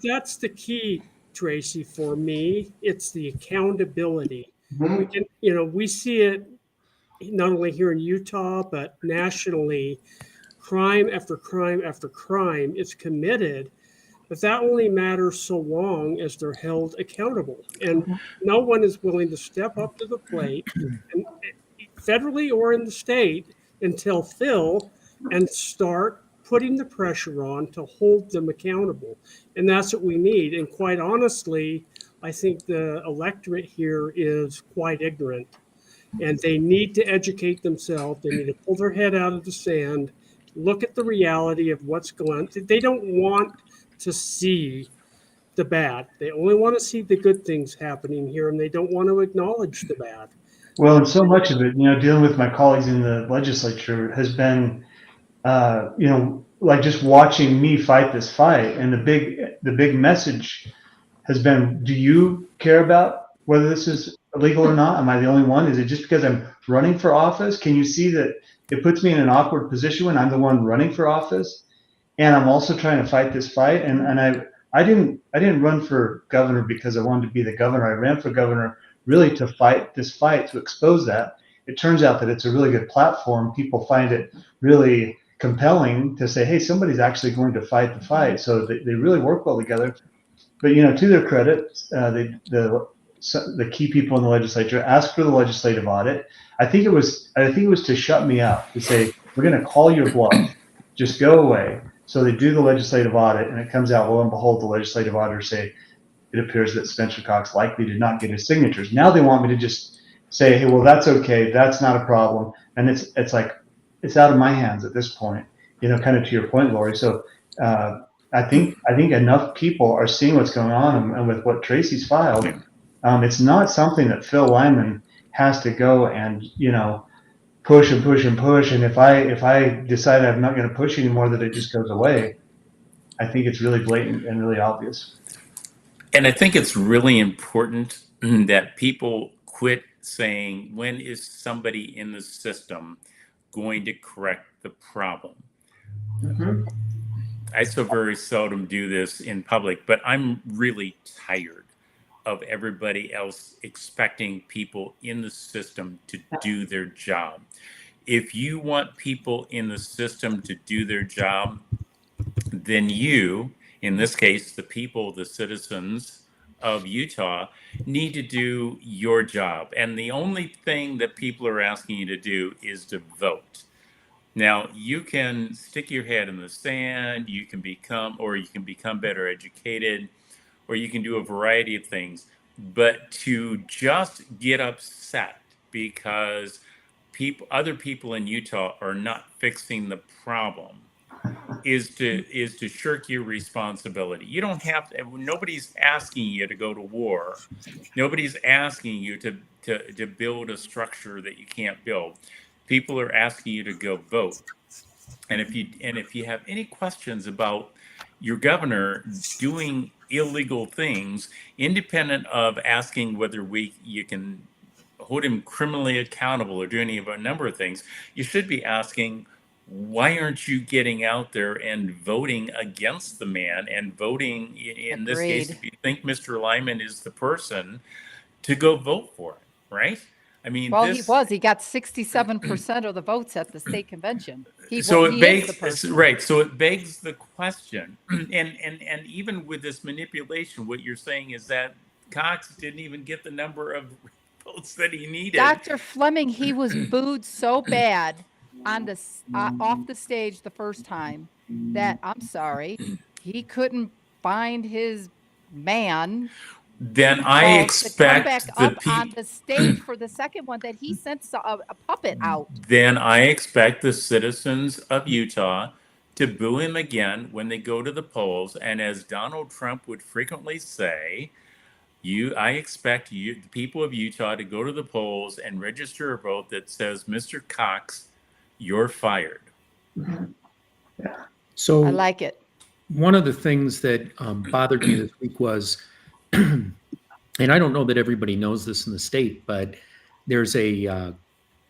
That's the key, Tracie. For me, it's the accountability. Mm-hmm. We see it not only here in Utah, but nationally. Crime after crime after crime is committed, but that only matters so long as they're held accountable. And no one is willing to step up to the plate, and federally or in the state, until Phil, and start putting the pressure on to hold them accountable. And that's what we need. And quite honestly, I think the electorate here is quite ignorant, and they need to educate themselves. They need to pull their head out of the sand, look at the reality of what's going on. They don't want to see the bad. They only want to see the good things happening here, and they don't want to acknowledge the bad. Well, and so much of it, dealing with my colleagues in the legislature has been, like just watching me fight this fight. And the big message has been, do you care about whether this is illegal or not? Am I the only one? Is it just because I'm running for office? Can you see that it puts me in an awkward position when I'm the one running for office? And I'm also trying to fight this fight. And I didn't run for governor because I wanted to be the governor. I ran for governor really to fight this fight, to expose that. It turns out that it's a really good platform. People find it really compelling to say, hey, somebody's actually going to fight the fight. So they really work well together. But to their credit, the key people in the legislature asked for the legislative audit. I think it was to shut me up, to say, we're going to call your bluff, just go away. So they do the legislative audit, and it comes out, lo and behold, the legislative auditors say it appears that Spencer Cox likely did not get his signatures. Now they want me to just say, hey, well, that's okay, that's not a problem, and it's like it's out of my hands at this point. Kind of to your point, Laurie. So I think enough people are seeing what's going on, and with what Tracie's filed, it's not something that Phil Lyman has to go and push and push and push. And if I decide I'm not going to push anymore, that it just goes away. I think it's really blatant and really obvious. And I think it's really important that people quit saying, when is somebody in the system going to correct the problem? Mhm. I so very seldom do this in public, but I'm really tired of everybody else expecting people in the system to do their job. If you want people in the system to do their job, then you, in this case, the people, the citizens of Utah, need to do your job. And the only thing that people are asking you to do is to vote. Now, you can stick your head in the sand, you can become better educated, or you can do a variety of things. But to just get upset because other people in Utah are not fixing the problem is to shirk your responsibility. You don't have to. Nobody's asking you to go to war. Nobody's asking you to build a structure that you can't build. People are asking you to go vote. And if you have any questions about your governor doing illegal things, independent of asking whether you can hold him criminally accountable or do any of a number of things, you should be asking, why aren't you getting out there and voting against the man, and voting in this case, Agreed. if you think Mr. Lyman is the person, to go vote for it, right? I mean, Well, he got 67% of the votes at the state convention. He is the person. Right. So it begs the question, and even with this manipulation, what you're saying is that Cox didn't even get the number of votes that he needed. Dr. Fleming, he was booed so bad on the off the stage the first time that, I'm sorry, he couldn't find his man. Then I expect to come back up on the stage for the second one, that he sent a puppet out. Then I expect the citizens of Utah to boo him again when they go to the polls. And as Donald Trump would frequently say, I expect the people of Utah to go to the polls and register a vote that says, Mr. Cox, you're fired. Yeah. So I like it. One of the things that bothered me this week was, and I don't know that everybody knows this in the state, but there's a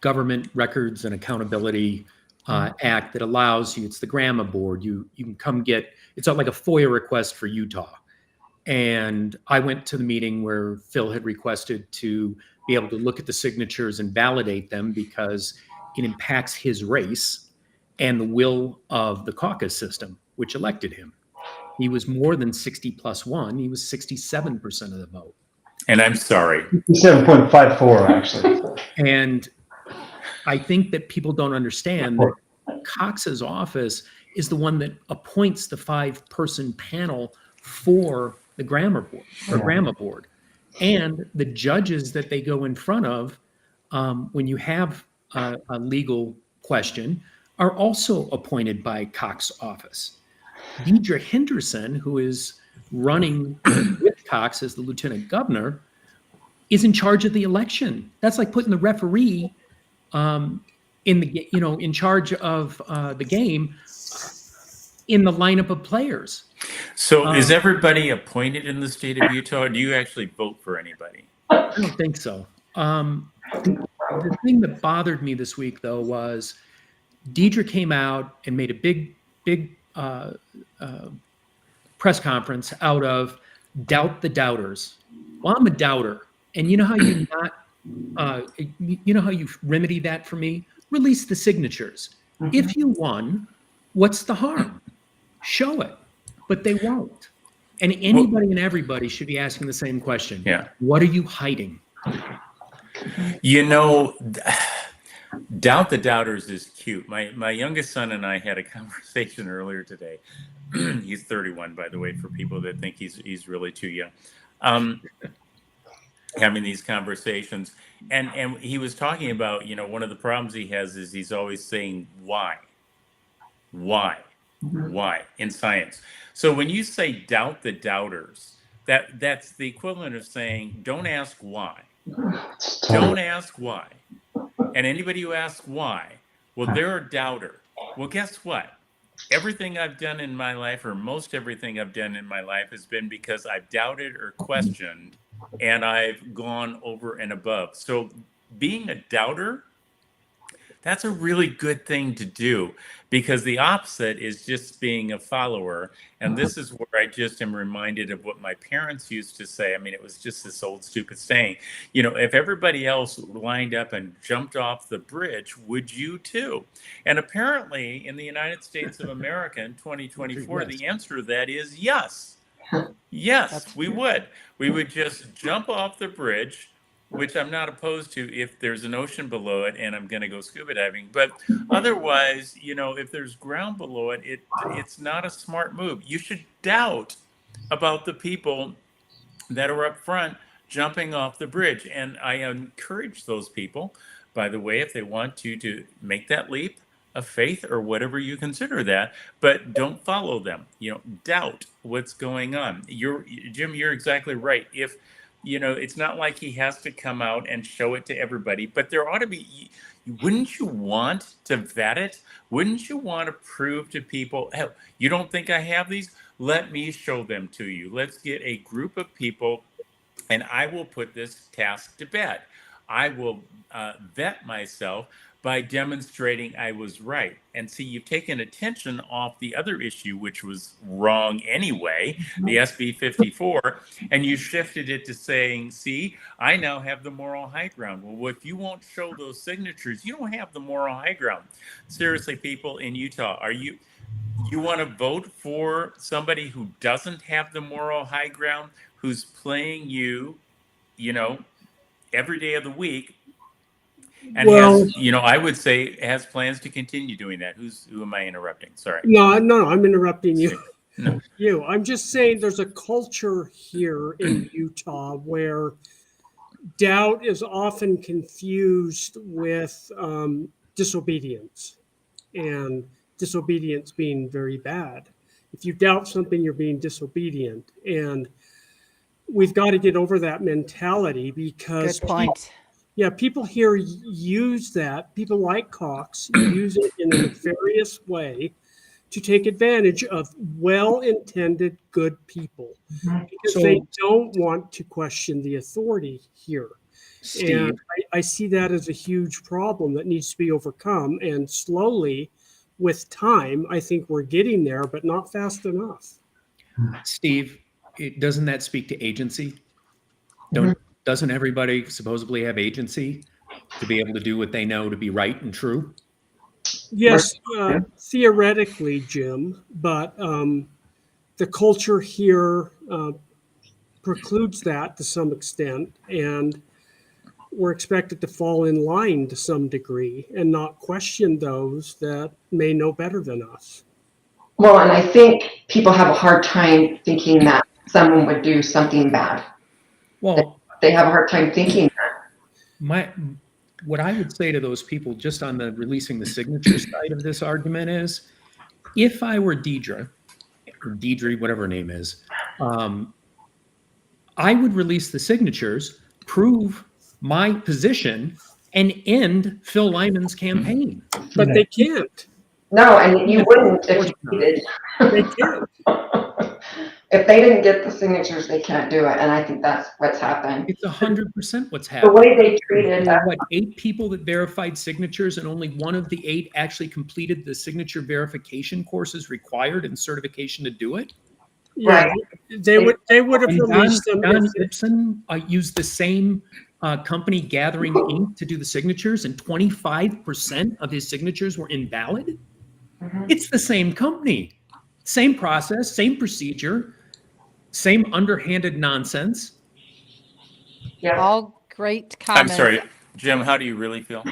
Government Records and Accountability Act that allows you, it's the GRAMA board, you can come get, it's like a FOIA request for Utah. And I went to the meeting where Phil had requested to be able to look at the signatures and validate them because it impacts his race and the will of the caucus system, which elected him. He was more than 60+1. He was 67% of the vote. And I'm sorry. 7.54, actually. And I think that people don't understand that Cox's office is the one that appoints the 5-person panel for the GRAMA board. And the judges that they go in front of, when you have a legal question, are also appointed by Cox's office. Deidre Henderson, who is running with Cox as the lieutenant governor, is in charge of the election. That's like putting the referee in charge of the game in the lineup of players. So is everybody appointed in the state of Utah, or do you actually vote for anybody? I don't think so. The thing that bothered me this week, though, was Deidre came out and made a big press conference out of doubt the doubters. Well, I'm a doubter, and you know how you remedy that for me? Release the signatures. Mm-hmm. If you won, what's the harm? Show it, but they won't. And anybody and everybody should be asking the same question. Yeah. What are you hiding? Doubt the doubters is cute. My youngest son and I had a conversation earlier today. He's 31, by the way, for people that think he's really too young. Having these conversations, and he was talking about, one of the problems he has is he's always saying why in science. So when you say doubt the doubters, that's the equivalent of saying don't ask why. Don't ask why. And anybody who asks why, well, they're a doubter. Well, guess what? Everything I've done in my life, or most everything I've done in my life, has been because I've doubted or questioned, and I've gone over and above. So being a doubter, that's a really good thing to do, because the opposite is just being a follower. And this is where I just am reminded of what my parents used to say. I mean, it was just this old stupid saying, if everybody else lined up and jumped off the bridge, would you too? And apparently in the United States of America in 2024, the answer to that is yes. Yes, we would. We would just jump off the bridge, which I'm not opposed to if there's an ocean below it and I'm going to go scuba diving. But otherwise, if there's ground below it, it's not a smart move. You should doubt about the people that are up front jumping off the bridge. And I encourage those people, by the way, if they want to make that leap of faith or whatever you consider that, but don't follow them. Doubt what's going on. Jim, you're exactly right. If it's not like he has to come out and show it to everybody, but there ought to be, wouldn't you want to vet it? Wouldn't you want to prove to people, hey, you don't think I have these? Let me show them to you. Let's get a group of people, and I will put this task to bed. I will vet myself by demonstrating I was right. And see, you've taken attention off the other issue, which was wrong anyway, the SB 54, and you shifted it to saying, see, I now have the moral high ground. Well, if you won't show those signatures, you don't have the moral high ground. Seriously, people in Utah, you want to vote for somebody who doesn't have the moral high ground, who's playing you, every day of the week, and I would say has plans to continue doing that. Who am I interrupting? Sorry. No, I'm interrupting you. No. I'm just saying there's a culture here in Utah where doubt is often confused with disobedience, and disobedience being very bad. If you doubt something, you're being disobedient, and we've got to get over that mentality, because Good point. people here use that. People like Cox use it in a nefarious way to take advantage of well-intended good people, because they don't want to question the authority here. Steve. And I see that as a huge problem that needs to be overcome. And slowly, with time, I think we're getting there, but not fast enough. Steve, doesn't that speak to agency? Doesn't everybody supposedly have agency to be able to do what they know to be right and true? Yes, theoretically, Jim, but the culture here precludes that to some extent, and we're expected to fall in line to some degree and not question those that may know better than us. Well, and I think people have a hard time thinking that someone would do something bad. Well, they have a hard time thinking that. What I would say to those people just on the releasing the signature side of this argument is, if I were Deidre, whatever her name is, I would release the signatures, prove my position and end Phil Lyman's campaign. But they can't. No, and you wouldn't if you did. They can't. If they didn't get the signatures, they can't do it. And I think that's what's happened. It's 100% what's The happening. way they treated There were, what, 8 people that verified signatures, and only one of the 8 actually completed the signature verification courses required and certification to do it. Yeah, Right. they would have And released them. Don if- Gibson used the same company, Gathering Ink, to do the signatures, and 25% of his signatures were invalid. Mhm. It's the same company, same process, same procedure, same underhanded nonsense. Yeah. All great I'm comments. sorry, Jim, how do you really feel?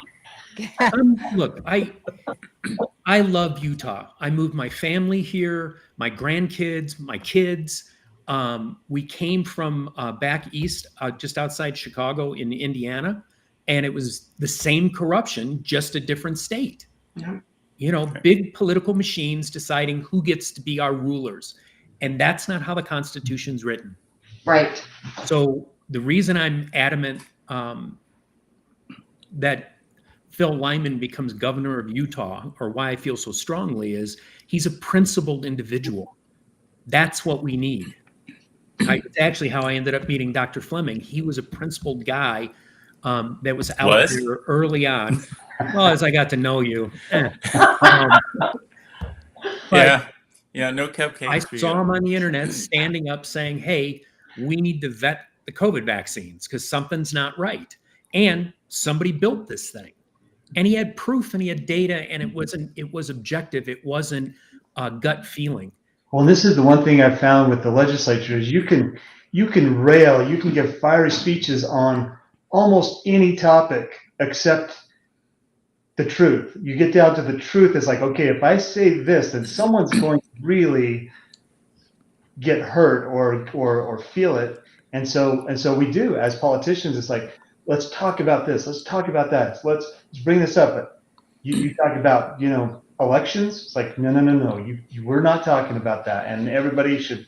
Look, I love Utah. I moved my family here, my grandkids, my kids. We came from back east, just outside Chicago in Indiana, and it was the same corruption, just a different state. Yeah. You know, big political machines deciding who gets to be our rulers. And that's not how the Constitution's written. Right. So the reason I'm adamant that Phil Lyman becomes governor of Utah, or why I feel so strongly, is he's a principled individual. That's what we need. It's actually how I ended up meeting Dr. Fleming. He was a principled guy that was out there early on. Well, as I got to know you. But Yeah, no cupcakes. I for saw you. him on the internet standing up saying, hey, we need to vet the COVID vaccines because something's not right. And somebody built this thing. And he had proof and he had data, and it was objective. It wasn't a gut feeling. Well, this is the one thing I've found with the legislature is you can rail, you can give fiery speeches on almost any topic except the truth. You get down to the truth. It's like, okay, if I say this, then someone's going to really get hurt or feel it. And so we do as politicians. It's like, let's talk about this. Let's talk about that. Let's bring this up. But you talk about, elections. It's like, no. We're not talking about that. And everybody should,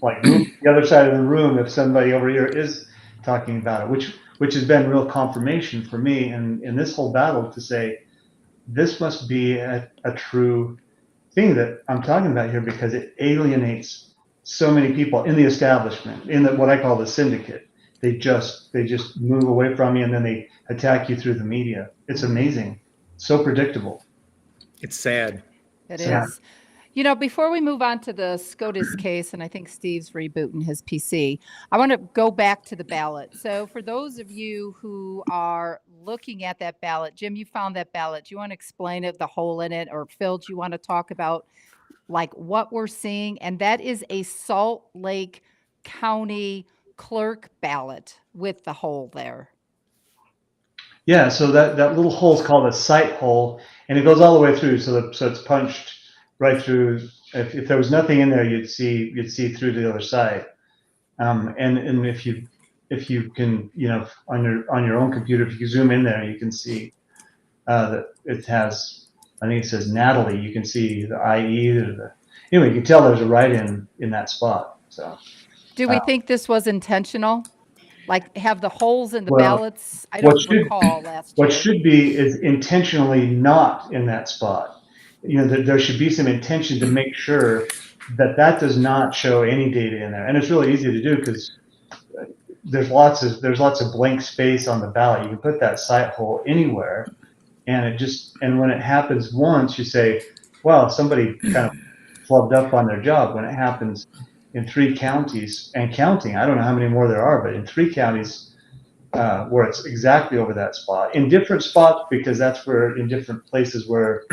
like move to the other side of the room if somebody over here is talking about it, which has been real confirmation for me in this whole battle to say, this must be a true thing that I'm talking about here, because it alienates so many people in the establishment, in what I call the syndicate. They just move away from you, and then they attack you through the media. It's amazing. So predictable. It's sad. It Yeah. is. Before we move on to the SCOTUS case, and I think Steve's rebooting his PC, I want to go back to the ballot. So for those of you who are looking at that ballot, Jim, you found that ballot. Do you want to explain it, the hole in it? Or Phil, do you want to talk about like what we're seeing? And that is a Salt Lake County clerk ballot with the hole there. Yeah, so that little hole is called a sight hole, and it goes all the way through. So it's punched right through. If there was nothing in there, you'd see through to the other side. And if you can, on your own computer, if you zoom in there, you can see that it has. I think it says Natalie. You can see the IE. Anyway, you can tell there's a write-in in that spot. So. Do we think this was intentional? Like have the holes in the Well, ballots? I don't recall last year. What should be is intentionally not in that spot. There should be some intention to make sure that does not show any data in there. And it's really easy to do because there's lots of blank space on the ballot. You can put that sight hole anywhere, and when it happens once, you say, well, somebody kind of flubbed up on their job. When it happens in 3 counties and counting, I don't know how many more there are, but in 3 counties where it's exactly over that spot, in different spots, because that's where in different places where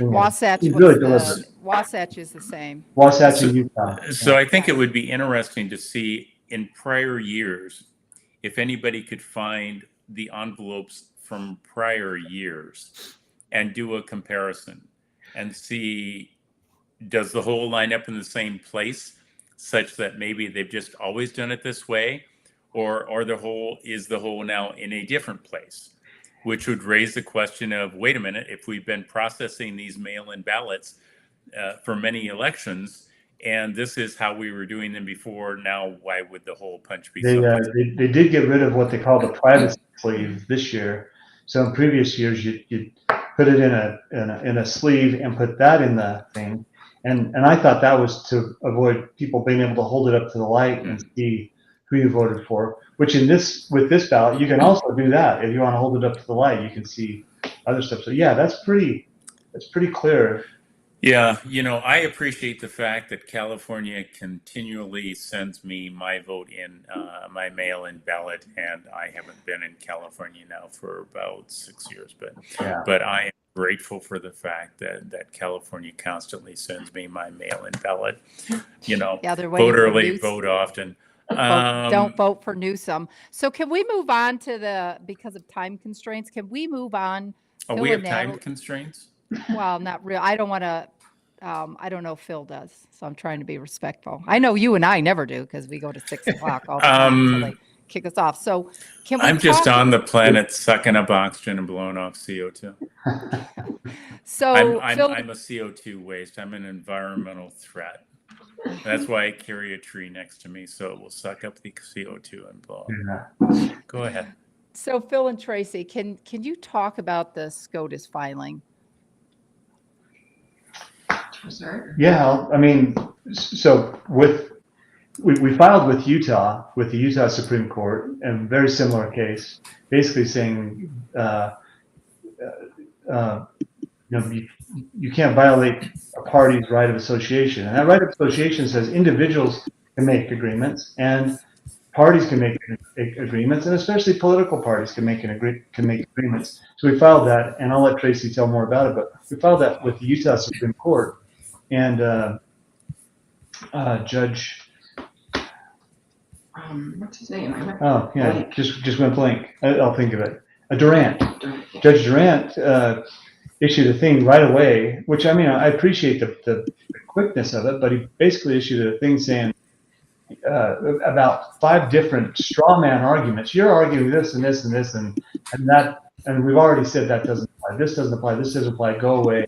Wasatch it's really deliberate. Wasatch is the same. Wasatch in Utah. So I think it would be interesting to see in prior years if anybody could find the envelopes from prior years and do a comparison and see, does the hole line up in the same place such that maybe they've just always done it this way, or is the hole now in a different place, which would raise the question of, wait a minute, if we've been processing these mail-in ballots for many elections and this is how we were doing them before. Now, why would the hole punch be They, something? they did get rid of what they call the privacy sleeve this year. So in previous years, you put it in a sleeve and put that in the thing. And I thought that was to avoid people being able to hold it up to the light and see who you voted for, which with this ballot, you can also do that. If you want to hold it up to the light, you can see other stuff. So yeah, that's pretty clear. Yeah, I appreciate the fact that California continually sends me my vote in, my mail-in ballot, and I haven't been in California now for about 6 years, but I am grateful for the fact that California constantly sends me my mail-in ballot. Yeah, they're waiting Vote for early, Newsom. vote often. Don't vote for Newsom. So can we move on because of time constraints, can we move on? Oh, Phil we have and time Natalie- constraints? Well, not real. I don't want to, I don't know if Phil does, so I'm trying to be respectful. I know you and I never do because we go to 6 o'clock all the time until they kick us off. So can we I'm just talk- on the planet sucking up oxygen and blowing off CO2. So Phil, I'm a CO2 waste. I'm an environmental threat. That's why I carry a tree next to me, so it will suck up the CO2 and blow. Yeah. Go ahead. So Phil and Tracie, can you talk about the SCOTUS filing? Sure. Yeah, I mean, so we filed with the Utah Supreme Court, a very similar case, basically saying, you can't violate a party's right of association, and that right of association says individuals can make agreements and parties can make agreements, and especially political parties can make agreements. So we filed that, and I'll let Tracie tell more about it. But we filed that with the Utah Supreme Court, and Judge. What's his name? Oh yeah, just went blank. I'll think of it. Durant. Judge Durant issued a thing right away, which I mean I appreciate the quickness of it, but he basically issued a thing saying about 5 different straw man arguments. You're arguing this and this and this and that, and we've already said that doesn't apply. This doesn't apply. This doesn't apply. Go away.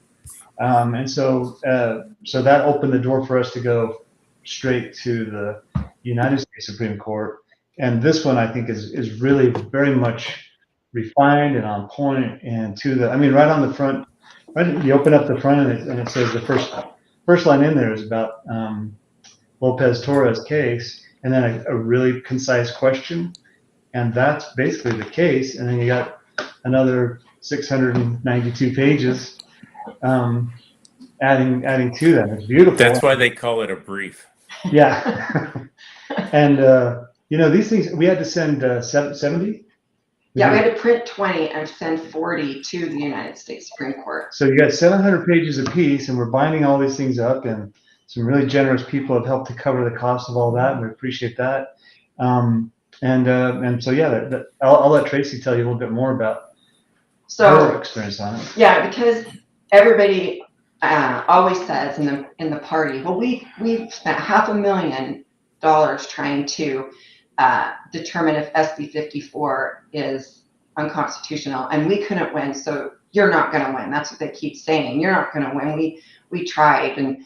And so that opened the door for us to go straight to the United States Supreme Court. And this one I think is really very much refined and on point, and right on the front, right, you open up the front and it says the first line in there is about Lopez Torres case, and then a really concise question, and that's basically the case. And then you got another 692 pages adding to that. It's beautiful. That's why they call it a brief. Yeah. And these things we had to send 70. Yeah, we had to print 20 and send 40 to the United States Supreme Court. So you got 700 pages a piece, and we're binding all these things up, and some really generous people have helped to cover the cost of all that, and we appreciate that. And so yeah, I'll let Tracie tell you a little bit more about her experience on it. Yeah, because everybody always says in the party, well, we've spent $500,000 trying to determine if SB 54 is unconstitutional, and we couldn't win, so you're not going to win. That's what they keep saying. You're not going to win. We tried, and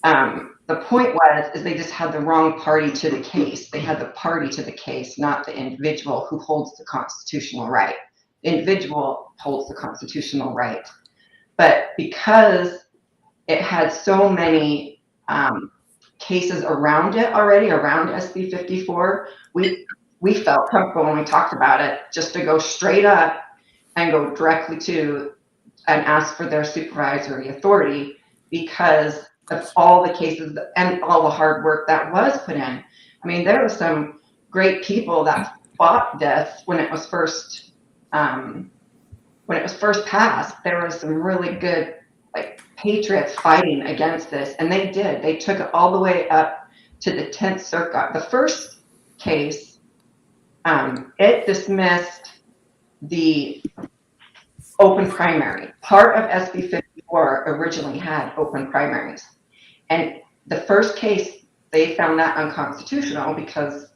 the point is they just had the wrong party to the case. They had the party to the case, not the individual who holds the constitutional right. The individual holds the constitutional right, but because it had so many cases around it already, around SB 54, we felt comfortable when we talked about it just to go straight up and go directly to and ask for their supervisory authority, because of all the cases and all the hard work that was put in. I mean, there were some great people that fought this when it was first passed. There was some really good patriots fighting against this, and they did. They took it all the way up to the 10th Circuit. The first case, it dismissed the open primary. Part of SB 54 originally had open primaries, and the first case they found that unconstitutional because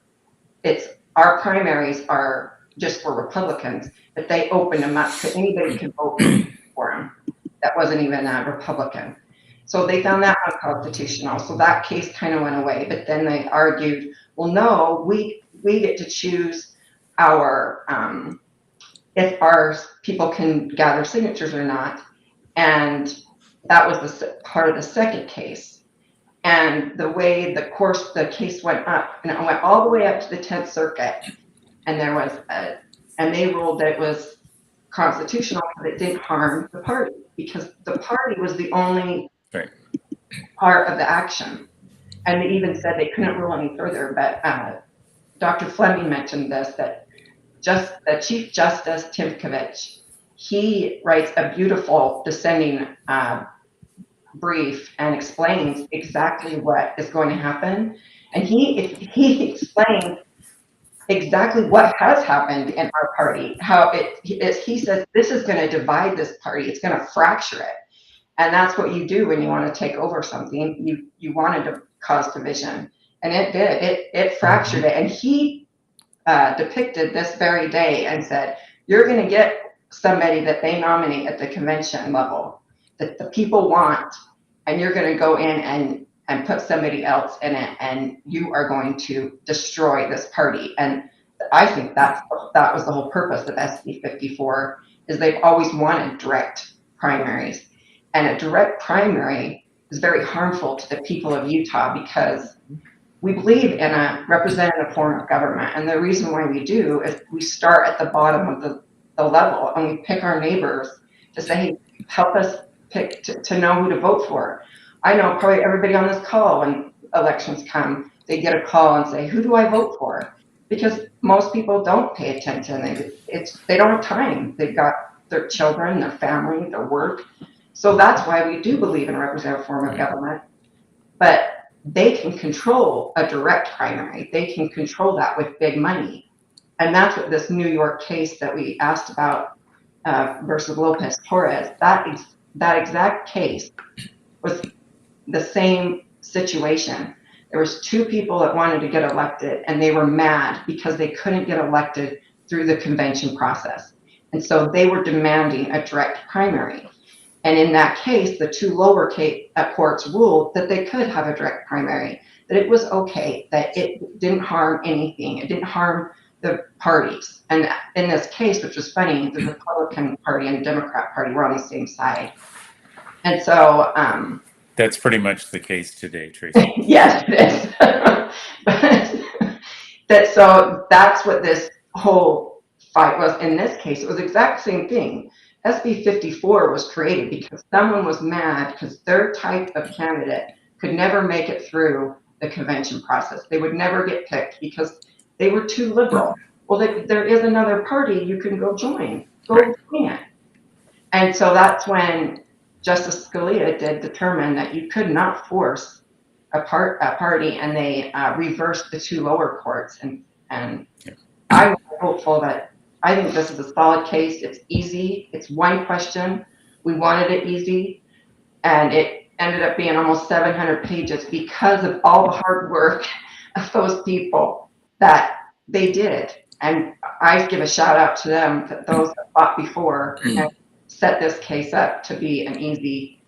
our primaries are just for Republicans, but they opened them up to anybody could vote for them. That wasn't even a Republican. So they found that unconstitutional. So that case kind of went away. But then they argued, well, no, we get to choose our if our people can gather signatures or not. And that was part of the second case. And the way the case went up, and it went all the way up to the 10th Circuit, and they ruled that it was constitutional because it didn't harm the party, because the party was the only part of the action. And they even said they couldn't rule any further, but Dr. Fleming mentioned this, that Chief Justice Timkovich, he writes a beautiful dissenting brief and explains exactly what is going to happen. And he explains exactly what has happened in our party, how he says this is going to divide this party, it's going to fracture it. And that's what you do when you want to take over something. You wanted to cause division, and it did. It fractured it. And he depicted this very day and said, you're going to get somebody that they nominate at the convention level that the people want, and you're going to go in and put somebody else in it, and you are going to destroy this party. And I think that was the whole purpose of SB 54, is they've always wanted direct primaries. And a direct primary is very harmful to the people of Utah, because we believe in a representative form of government. And the reason why we do is we start at the bottom of the level, and we pick our neighbors to say, hey, help us pick to know who to vote for. I know probably everybody on this call, when elections come, they get a call and say, who do I vote for? Because most people don't pay attention. They don't have time. They've got their children, their family, their work. So that's why we do believe in a representative form of government. But they can control a direct primary. They can control that with big money. And that's what this New York case that we asked about versus Lopez Torres, that exact case was the same situation. There was two people that wanted to get elected, and they were mad because they couldn't get elected through the convention process. And so they were demanding a direct primary. And in that case, the two lower courts ruled that they could have a direct primary, that it was okay, that it didn't harm anything. It didn't harm the parties. And in this case, which was funny, the Republican Party and the Democrat Party were on the same side. And so that's pretty much the case today, Tracie. yes, it is. So that's what this whole fight was. In this case, it was the exact same thing. SB 54 was created because someone was mad because their type of candidate could never make it through the convention process. They would never get picked because they were too liberal. Well, there is another party you can go join. Go join it. And so that's when Justice Scalia did determine that you could not force a party, and they reversed the two lower courts. And I'm hopeful that I think this is a solid case. It's easy. It's one question. We wanted it easy, and it ended up being almost 700 pages because of all the hard work of those people that they did. And I give a shout out to them, to those that fought before and set this case up to be an easy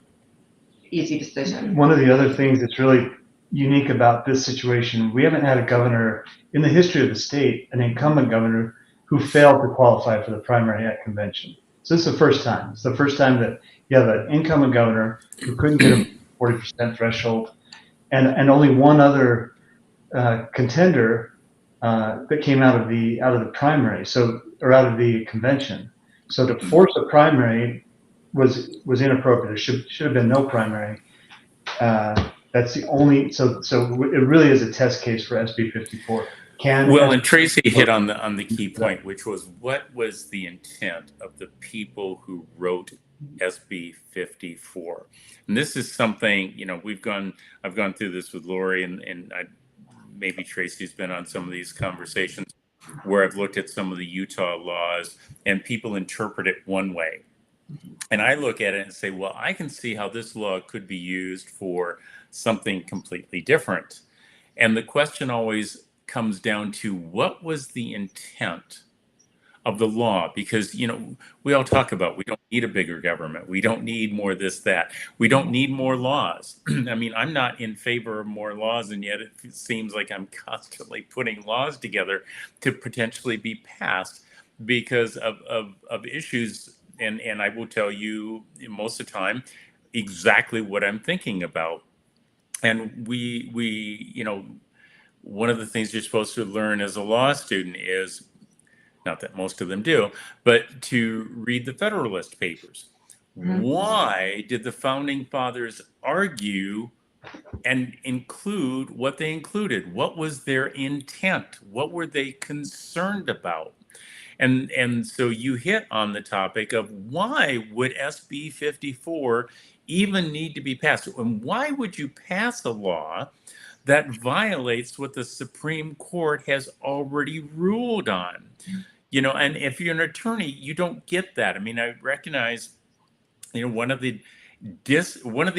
decision. One of the other things that's really unique about this situation, we haven't had a governor in the history of the state, an incumbent governor, who failed to qualify for the primary at convention. So this is the first time. It's the first time that you have an incumbent governor who couldn't get a 40% threshold, and only one other contender that came out of the primary, or out of the convention. So to force a primary was inappropriate. There should have been no primary. That's the only. So it really is a test case for SB 54. And Tracie hit on the key point, which was, what was the intent of the people who wrote SB 54? And this is something, I've gone through this with Laurie, and maybe Tracie's been on some of these conversations where I've looked at some of the Utah laws and people interpret it one way. And I look at it and say, well, I can see how this law could be used for something completely different. And the question always comes down to, what was the intent of the law, because we all talk about we don't need a bigger government, we don't need more this, that, we don't need more laws. I mean, I'm not in favor of more laws, and yet it seems like I'm constantly putting laws together to potentially be passed because of issues, and I will tell you most of the time exactly what I'm thinking about. And we one of the things you're supposed to learn as a law student is, not that most of them do, but to read the Federalist Papers. Why did the founding fathers argue and include what they included? What was their intent? What were they concerned about? And so you hit on the topic of why would SB 54 even need to be passed? And why would you pass a law that violates what the Supreme Court has already ruled on? And if you're an attorney, you don't get that. I mean, I recognize, one of the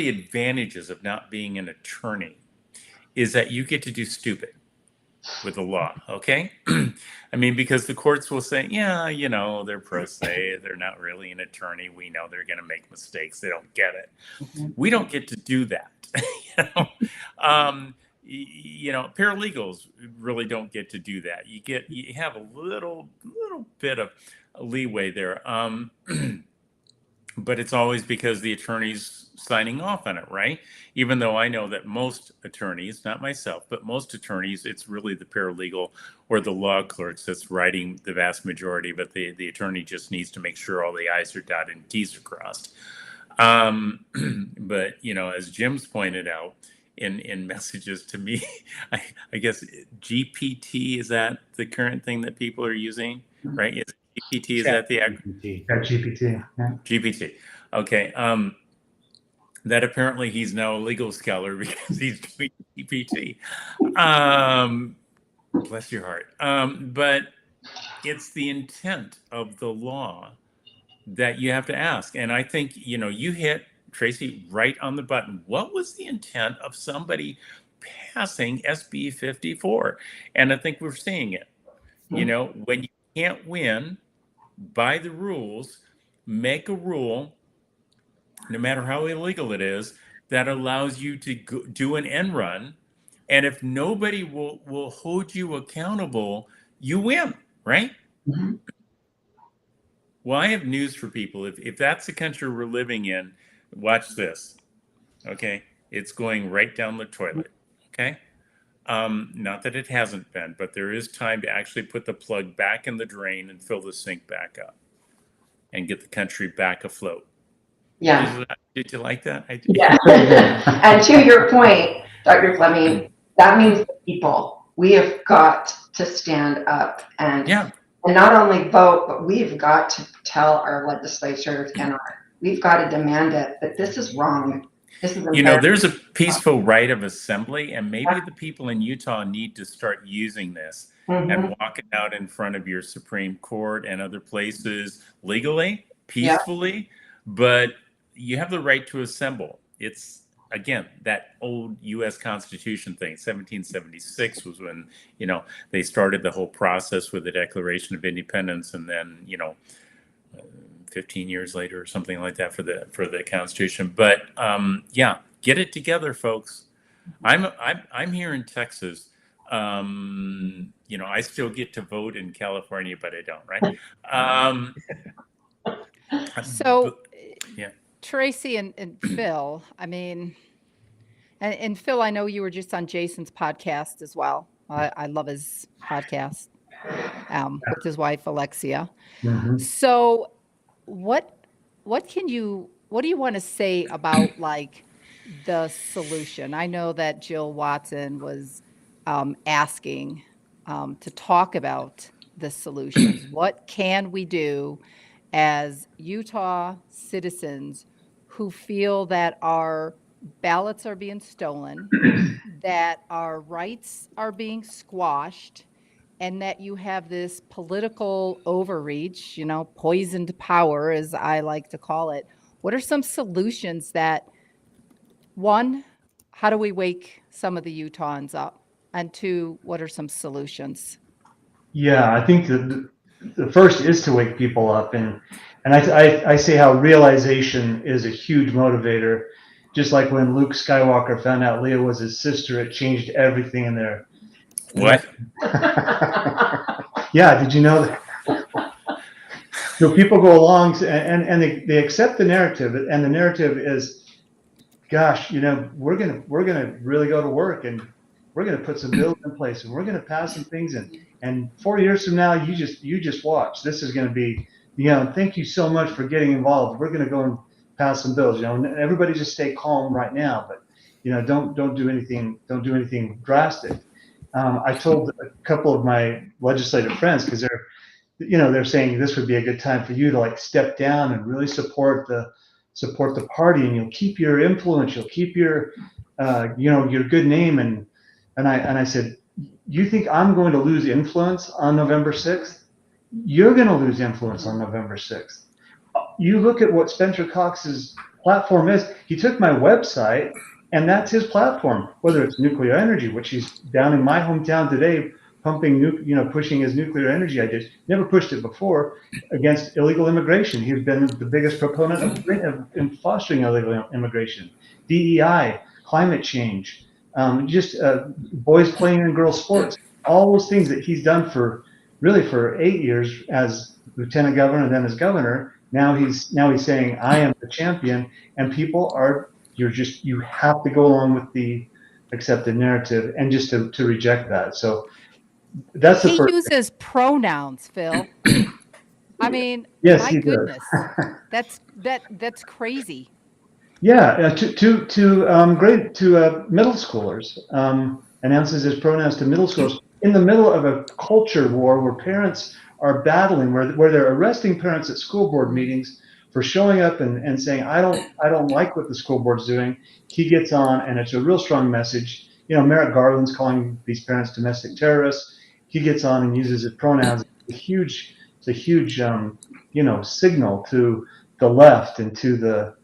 advantages of not being an attorney is that you get to do stupid with the law, okay? I mean, because the courts will say, yeah, they're pro se, they're not really an attorney. We know they're going to make mistakes. They don't get it. We don't get to do that. Paralegals really don't get to do that. You have a little bit of leeway there. But it's always because the attorney's signing off on it, right? Even though I know that most attorneys, not myself, but most attorneys, it's really the paralegal or the law clerks that's writing the vast majority, but the attorney just needs to make sure all the I's are dotted and T's are crossed. But, as Jim's pointed out in messages to me, I guess GPT, is that the current thing that people are using, right? GPT, is that the GPT? Yeah, GPT. Yeah. GPT. Okay. That apparently he's now a legal scholar because he's doing GPT. Bless your heart. But it's the intent of the law that you have to ask. And I think, you hit, Tracie, right on the button. What was the intent of somebody passing SB 54? And I think we're seeing it. When you can't win by the rules, make a rule, no matter how illegal it is, that allows you to do an end run. And if nobody will hold you accountable, you win, right? Mm-hmm. Well, I have news for people. If that's the country we're living in, watch this. Okay? It's going right down the toilet. Okay? Not that it hasn't been, but there is time to actually put the plug back in the drain and fill the sink back up and get the country back afloat. Yeah. Did you like that? Yeah. And to your point, Dr. Fleming, that means the people. We have got to stand up and not only vote, but we've got to tell our legislatures and we've got to demand it that this is wrong. There's a peaceful right of assembly, and maybe the people in Utah need to start using this and walking out in front of your Supreme Court and other places legally, peacefully, but you have the right to assemble. It's, again, that old U.S. Constitution thing. 1776 was when, they started the whole process with the Declaration of Independence, and then, 15 years later or something like that for the Constitution. But get it together, folks. I'm here in Texas. I still get to vote in California, but I don't, right? So, Tracie and Phil, I mean, and Phil, I know you were just on Jason's podcast as well. I love his podcast with his wife Alexia. So, what do you want to say about like the solution? I know that Jill Watson was asking to talk about the solutions. What can we do as Utah citizens who feel that our ballots are being stolen, that our rights are being squashed, and that you have this political overreach, poisoned power, as I like to call it? What are some solutions that, one, how do we wake some of the Utahns up? And two, what are some solutions? Yeah, I think that the first is to wake people up, and I say how realization is a huge motivator. Just like when Luke Skywalker found out Leia was his sister, it changed everything in there. What? Yeah, did you know that? So people go along and they accept the narrative, and the narrative is, gosh, we're gonna really go to work, and we're gonna put some bills in place, and we're gonna pass some things in, and 4 years from now, you just watch. This is gonna be, thank you so much for getting involved. We're gonna go and pass some bills. And everybody just stay calm right now, but don't do anything drastic. I told a couple of my legislative friends, because they're saying this would be a good time for you to like step down and really support the party, and you'll keep your influence, you'll keep your your good name, and I said, you think I'm going to lose influence on November 6th? You're going to lose influence on November 6th. You look at what Spencer Cox's platform is. He took my website, and that's his platform, whether it's nuclear energy, which he's down in my hometown today, pushing his nuclear energy ideas. Never pushed it before, against illegal immigration. He's been the biggest proponent in fostering illegal immigration. DEI, climate change, just boys playing in girls' sports. All those things that he's done for 8 years as lieutenant governor and then as governor. Now he's saying, I am the champion, and people are, you have to go along with the accepted narrative and just to reject that. So that's the He first. uses pronouns, Phil. I mean, Yes, my he goodness, does. that's crazy. Yeah, to middle schoolers, announces his pronouns to middle schoolers in the middle of a culture war where parents are battling, where they're arresting parents at school board meetings for showing up and saying, I don't like what the school board's doing. He gets on, and it's a real strong message. Merrick Garland's calling these parents domestic terrorists. He gets on and uses his pronouns. It's a huge signal to the left and to that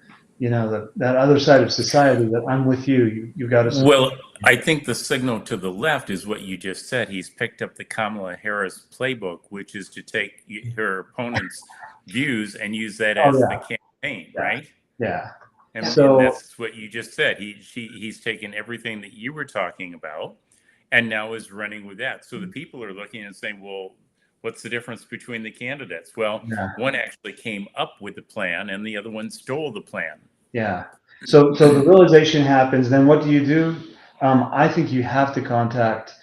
other side of society that I'm with you. You got to. Well, I think the signal to the left is what you just said. He's picked up the Kamala Harris playbook, which is to take her opponent's views and use that as the campaign, right? Yeah. And So that's what you just said. He's taken everything that you were talking about and now is running with that. So the people are looking and saying, well, what's the difference between the candidates? Well, one actually came up with the plan and the other one stole the plan. Yeah. So the realization happens. Then what do? I think you have to contact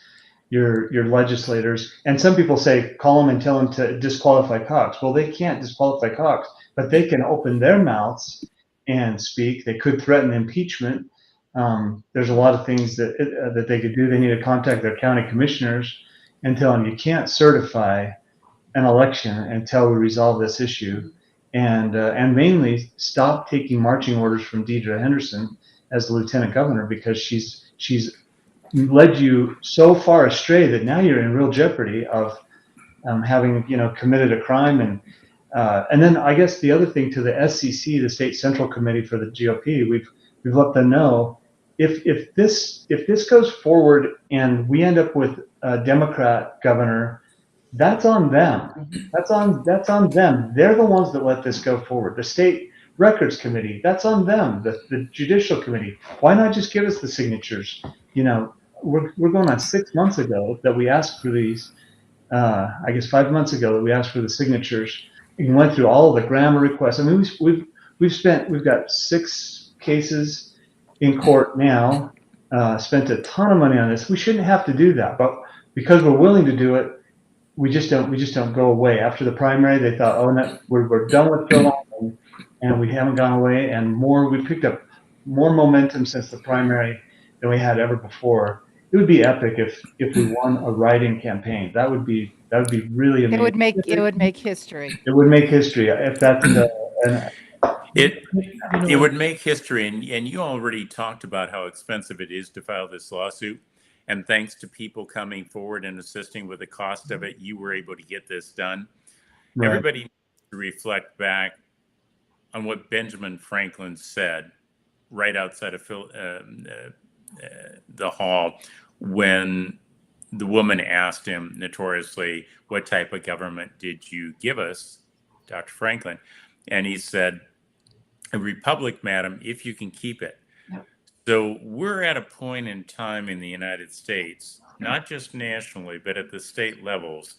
your legislators. And some people say, call them and tell them to disqualify Cox. Well, they can't disqualify Cox, but they can open their mouths and speak. They could threaten impeachment. There's a lot of things that they could do. They need to contact their county commissioners and tell them, you can't certify an election until we resolve this issue. And mainly stop taking marching orders from Deidre Henderson as the lieutenant governor, because she's led you so far astray that now you're in real jeopardy of having committed a crime. And then I guess the other thing, to the SCC, the State Central Committee for the GOP, we've let them know, if this goes forward and we end up with a Democrat governor, that's on them. That's on them. They're the ones that let this go forward. The State Records Committee, that's on them. The Judicial Committee, why not just give us the signatures? We're going on 6 months ago that we asked for these. I guess 5 months ago that we asked for the signatures. We went through all of the grammar requests. I mean, we've got 6 cases in court now. Spent a ton of money on this. We shouldn't have to do that, but because we're willing to do it, we just don't go away. After the primary, they thought, oh no, we're done with Phil, and we haven't gone away. And we picked up more momentum since the primary than we had ever before. It would be epic if we won a write-in campaign. That would be really amazing. It would make history. It would make history if that's It would make history, and you already talked about how expensive it is to file this lawsuit. And thanks to people coming forward and assisting with the cost of it, you were able to get this done. Right. Everybody needs to reflect back on what Benjamin Franklin said right outside of the hall when the woman asked him notoriously, "What type of government did you give us, Dr. Franklin?" And he said, "A republic, madam, if you can keep it." Yep. So we're at a point in time in the United States, not just nationally, but at the state levels,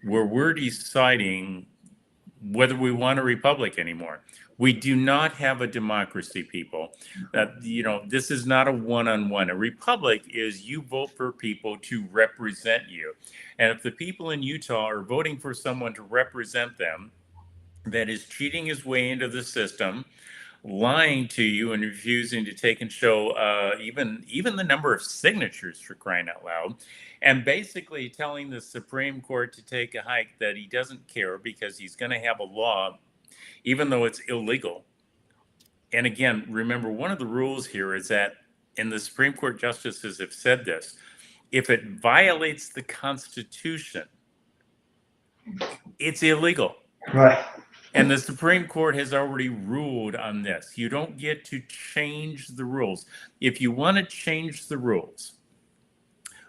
where we're deciding whether we want a republic anymore. We do not have a democracy, people. This is not a one-on-one. A republic is you vote for people to represent you. And if the people in Utah are voting for someone to represent them that is cheating his way into the system, lying to you and refusing to take and show even the number of signatures, for crying out loud, and basically telling the Supreme Court to take a hike that he doesn't care because he's going to have a law, even though it's illegal. And again, remember, one of the rules here is that, and the Supreme Court justices have said this, if it violates the Constitution, it's illegal. Right. And the Supreme Court has already ruled on this. You don't get to change the rules. If you want to change the rules,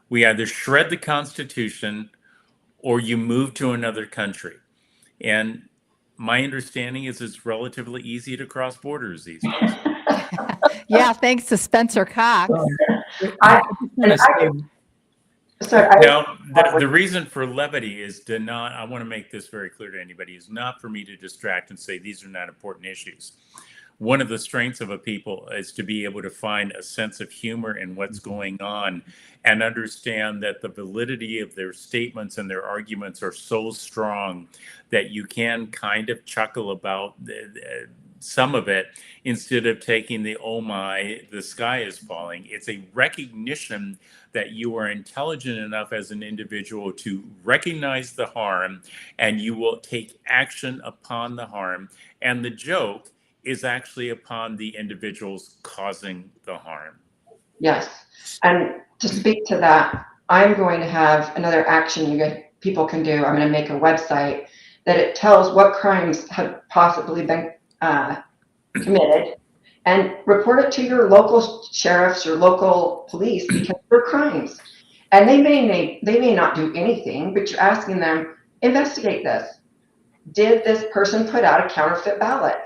we either shred the Constitution or you move to another country. And my understanding is it's relatively easy to cross borders these days. Yeah, thanks to Spencer Cox. Now, the reason for levity is to not, I want to make this very clear to anybody, is not for me to distract and say these are not important issues. One of the strengths of a people is to be able to find a sense of humor in what's going on and understand that the validity of their statements and their arguments are so strong that you can kind of chuckle about some of it instead of taking the, oh my, the sky is falling. It's a recognition that you are intelligent enough as an individual to recognize the harm and you will take action upon the harm. And the joke is actually upon the individuals causing the harm. Yes. And to speak to that, I'm going to have another action people can do. I'm going to make a website that it tells what crimes have possibly been committed and report it to your local sheriffs or local police because they're crimes. And they may not do anything, but you're asking them, investigate this. Did this person put out a counterfeit ballot?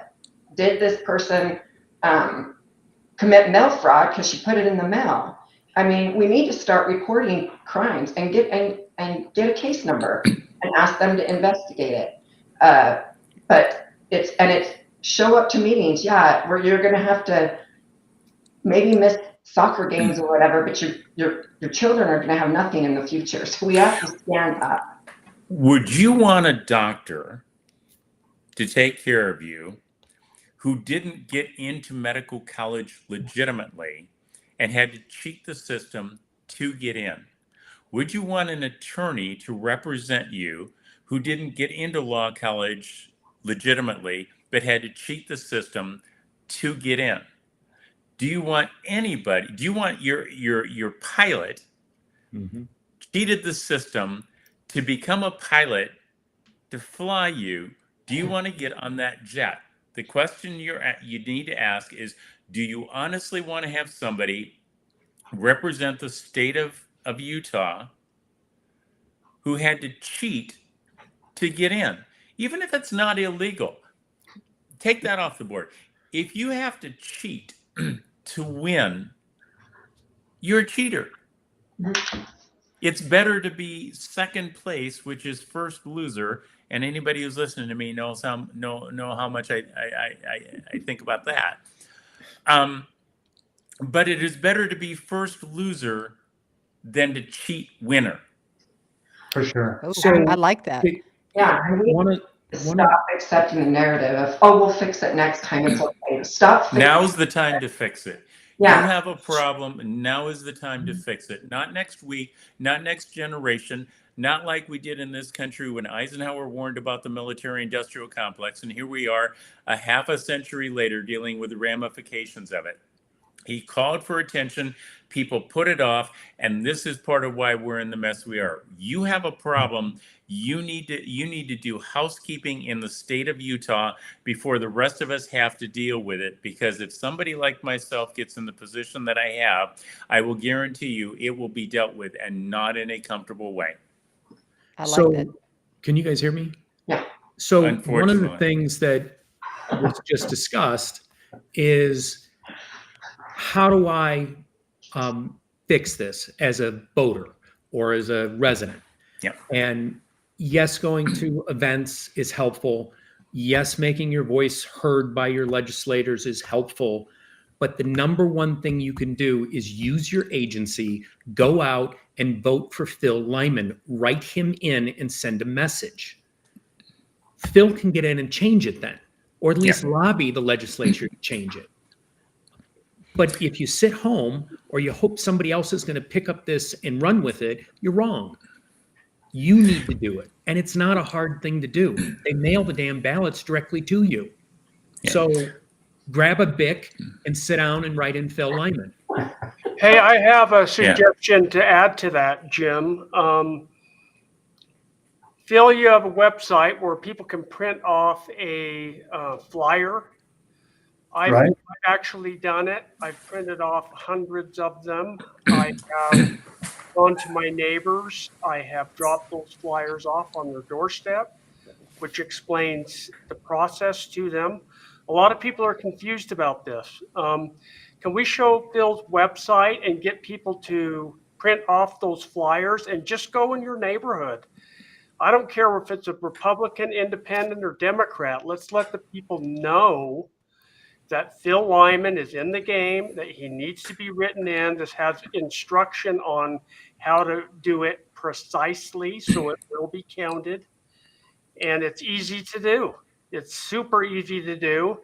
Did this person commit mail fraud because she put it in the mail? I mean, we need to start reporting crimes and get a case number and ask them to investigate it. But it's show up to meetings, yeah, where you're going to have to maybe miss soccer games or whatever, but your children are going to have nothing in the future. So we have to stand up. Would you want a doctor to take care of you who didn't get into medical college legitimately and had to cheat the system to get in? Would you want an attorney to represent you who didn't get into law college legitimately but had to cheat the system to get in? Do you want anybody? Do you want your pilot cheated the system to become a pilot to fly you? Do you want to get on that jet? The question you need to ask is, do you honestly want to have somebody represent the state of Utah who had to cheat to get in? Even if it's not illegal, take that off the board. If you have to cheat to win, you're a cheater. It's better to be second place, which is first loser. And anybody who's listening to me knows how much I think about that. But it is better to be first loser than to cheat winner. For sure. Oh, So- I like that. Yeah. And we need to stop accepting the narrative of, oh, we'll fix it next time. It's okay. Stop fixing Now's the time to fix it. Yeah. You have a problem. Now is the time to fix it. Not next week, not next generation, not like we did in this country when Eisenhower warned about the military-industrial complex. And here we are a half a century later dealing with the ramifications of it. He called for attention. People put it off, and this is part of why we're in the mess we are. You have a problem. You need to do housekeeping in the state of Utah before the rest of us have to deal with it. Because if somebody like myself gets in the position that I have, I will guarantee you it will be dealt with, and not in a comfortable way. I like So, that. can you guys hear me? Yeah. So one of the Unfortunately. things that was just discussed is, how do I fix this as a voter or as a resident? Yeah. And yes, going to events is helpful. Yes, making your voice heard by your legislators is helpful. But the number one thing you can do is use your agency, go out and vote for Phil Lyman, write him in and send a message. Phil can get in and change it then, or at least lobby the legislature to change it. But if you sit home or you hope somebody else is going to pick up this and run with it, you're wrong. You need to do it. And it's not a hard thing to do. They mail the damn ballots directly to you. Yeah. So grab a Bic and sit down and write in Phil Lyman. Hey, I have a suggestion to add to that, Jim. Phil, you have a website where people can print off a flyer. I've actually done it. I've printed off hundreds of them. I have gone to my neighbors. I have dropped those flyers off on their doorstep, which explains the process to them. A lot of people are confused about this. Can we show Phil's website and get people to print off those flyers and just go in your neighborhood? I don't care if it's a Republican, Independent, or Democrat. Let's let the people know that Phil Lyman is in the game, that he needs to be written in. This has instruction on how to do it precisely so it will be counted. And it's easy to do. It's super easy to do.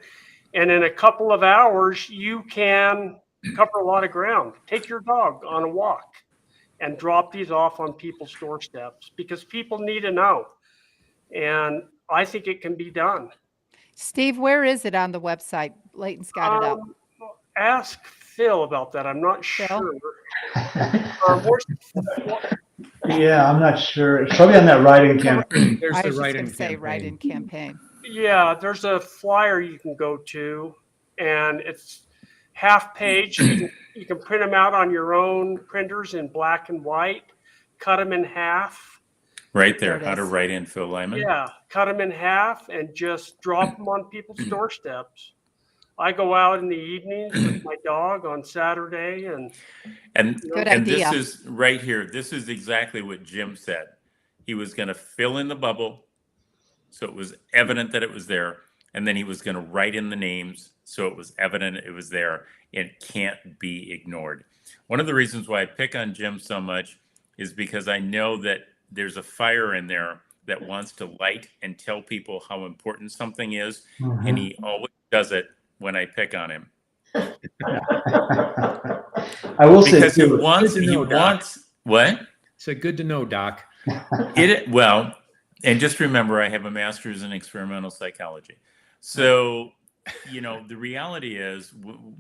And in a couple of hours, you can cover a lot of ground. Take your dog on a walk and drop these off on people's doorsteps, because people need to know. And I think it can be done. Steve, where is it on the website? Leighton's got it up. Ask Phil about that. I'm not Phil? sure. Yeah, I'm not sure. It's probably on that write-in campaign. There's I the was just write-in going to say campaign. write-in campaign. Yeah, there's a flyer you can go to, and it's half page. You can print them out on your own printers in black and white, cut them in half. Right there, There it how to is. write in Phil Lyman. Yeah, cut them in half and just drop them on people's doorsteps. I go out in the evenings with my dog on Saturday, and Good and idea. this is right here. This is exactly what Jim said. He was going to fill in the bubble, so it was evident that it was there, and then he was going to write in the names, so it was evident it was there. It can't be ignored. One of the reasons why I pick on Jim so much is because I know that there's a fire in there that wants to light and tell people how important something is, and he always does it when I pick on him. I will say Because he too, wants what? So good to know, Doc. Well, and just remember, I have a master's in experimental psychology. So, the reality is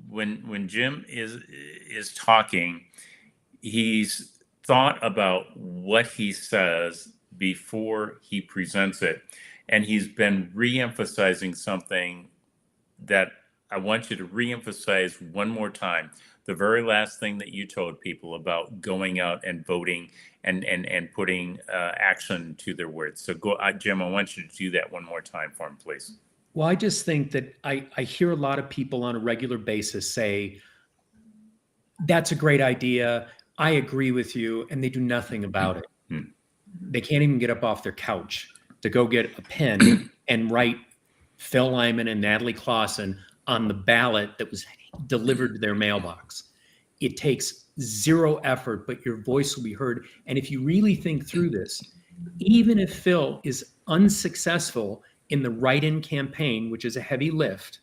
when Jim is talking, he's thought about what he says before he presents it. And he's been re-emphasizing something that I want you to re-emphasize one more time. The very last thing that you told people about going out and voting and putting action to their words. So go, Jim, I want you to do that one more time for him, please. Well, I just think that I hear a lot of people on a regular basis say, that's a great idea. I agree with you. And they do nothing about it. They can't even get up off their couch to go get a pen and write Phil Lyman and Natalie Clausen on the ballot that was delivered to their mailbox. It takes zero effort, but your voice will be heard. And if you really think through this, even if Phil is unsuccessful in the write-in campaign, which is a heavy lift,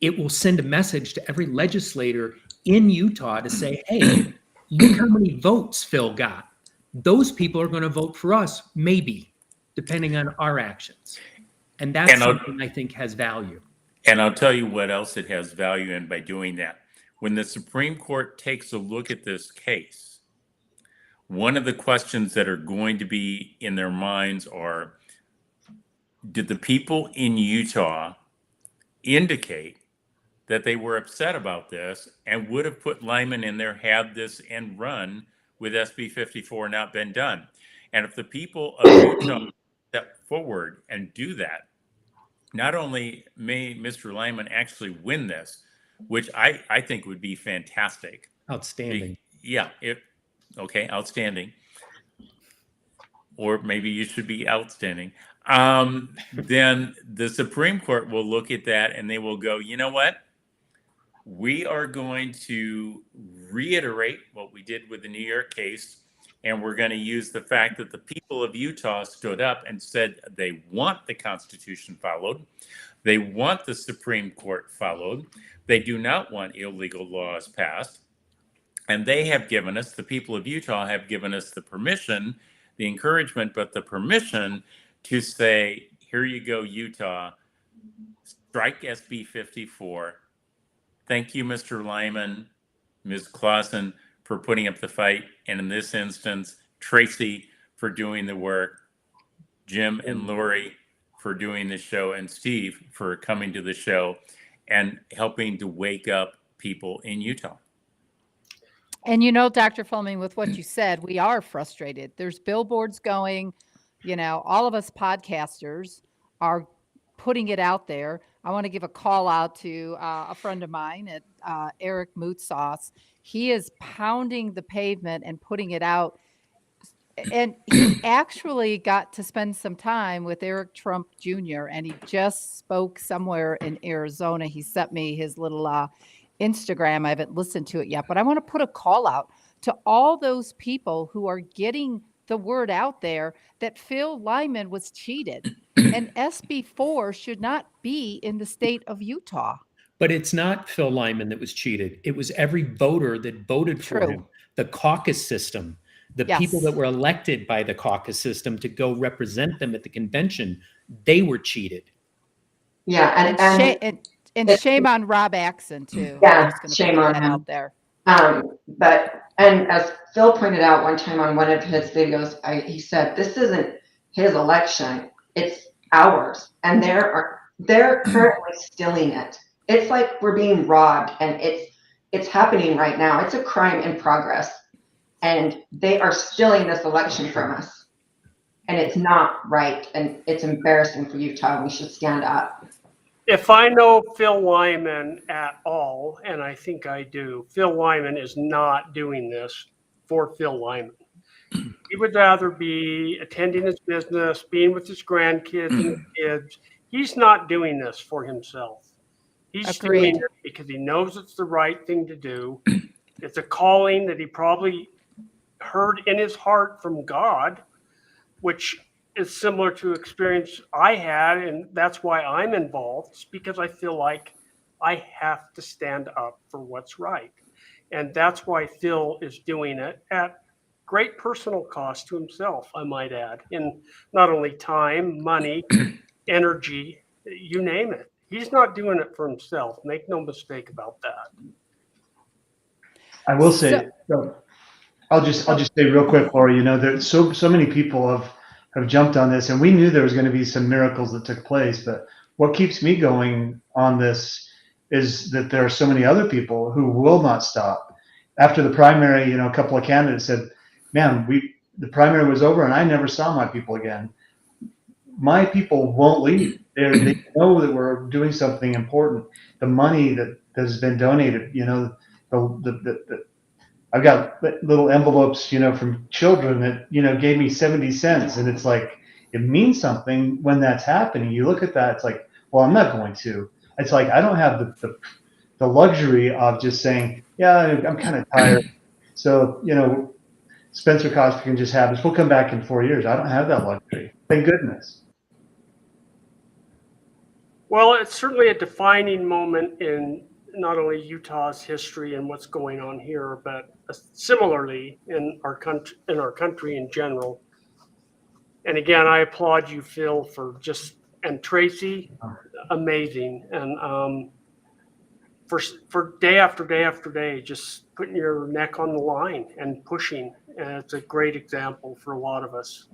it will send a message to every legislator in Utah to say, hey, look how many votes Phil got. Those people are going to vote for us, maybe, depending on our actions. And that's something I think has value. And I'll tell you what else it has value in by doing that. when the Supreme Court takes a look at this case, one of the questions that are going to be in their minds are, did the people in Utah indicate that they were upset about this and would have put Lyman in there had this end run with SB 54 not been done? And if the people of Utah step forward and do that, not only may Mr. Lyman actually win this, which I think would be fantastic. Outstanding. Okay, outstanding. Or maybe you should be outstanding. Then the Supreme Court will look at that and they will go, you know what? We are going to reiterate what we did with the New York case, and we're going to use the fact that the people of Utah stood up and said they want the Constitution followed. They want the Supreme Court followed. They do not want illegal laws passed. And they have given us, the people of Utah have given us the permission, the encouragement, but the permission to say, here you go, Utah, strike SB 54. Thank you, Mr. Lyman, Ms. Clausen, for putting up the fight. And in this instance, Tracie for doing the work, Jim and Laurie for doing the show, and Steve for coming to the show and helping to wake up people in Utah. And you know, Dr. Fleming, with what you said, we are frustrated. There's billboards going, you know, all of us podcasters are putting it out there. I want to give a call out to a friend of mine at Eric Mootsauce. He is pounding the pavement and putting it out. And he actually got to spend some time with Eric Trump Jr. and he just spoke somewhere in Arizona. He sent me his little Instagram. I haven't listened to it yet, but I want to put a call out to all those people who are getting the word out there that Phil Lyman was cheated and SB4 should not be in the state of Utah. But it's not Phil Lyman that was cheated. It was every voter that voted for him. The caucus system, the people that were elected by the caucus system to go represent them at the convention, they were cheated. Yeah, and shame on Rob Axon too. Yeah, shame on him out there. And as Phil pointed out one time on one of his videos, he said, this isn't his election, it's ours. And they're currently stealing it. It's like we're being robbed and it's happening right now. It's a crime in progress. And they are stealing this election from us. And it's not right. And it's embarrassing for Utah. We should stand up. If I know Phil Lyman at all, and I think I do, Phil Lyman is not doing this for Phil Lyman. He would rather be attending his business, being with his grandkids and his kids. He's not doing this for himself. He's doing it because he knows it's the right thing to do. It's a calling that he probably heard in his heart from God, which is similar to experience I had, and that's why I'm involved. It's because I feel like I have to stand up for what's right. And that's why Phil is doing it at great personal cost to himself, I might add, in not only time, money, energy, you name it. He's not doing it for himself. Make no mistake about that. I will say, I'll just say real quick, Laurie, you know, there's so many people have jumped on this, and we knew there was going to be some miracles that took place. But what keeps me going on this is that there are so many other people who will not stop. After the primary, you know, a couple of candidates said, man, the primary was over and I never saw my people again. My people won't leave. They know that we're doing something important. The money that has been donated, you know, I've got little envelopes, you know, from children that, you know, gave me 70 cents. And it's like, it means something when that's happening. You look at that, it's like, well, I'm not going to. It's like, I don't have the luxury of just saying, yeah, I'm kind of tired. So, you know, Spencer Costa can just have this. We'll come back in 4 years. I don't have that luxury. Thank goodness. Well, it's certainly a defining moment in not only Utah's history and what's going on here, but similarly in our country in general. And again, I applaud you, Phil, for and Tracie, amazing. And for day after day after day, just putting your neck on the line and pushing. And it's a great example for a lot of us.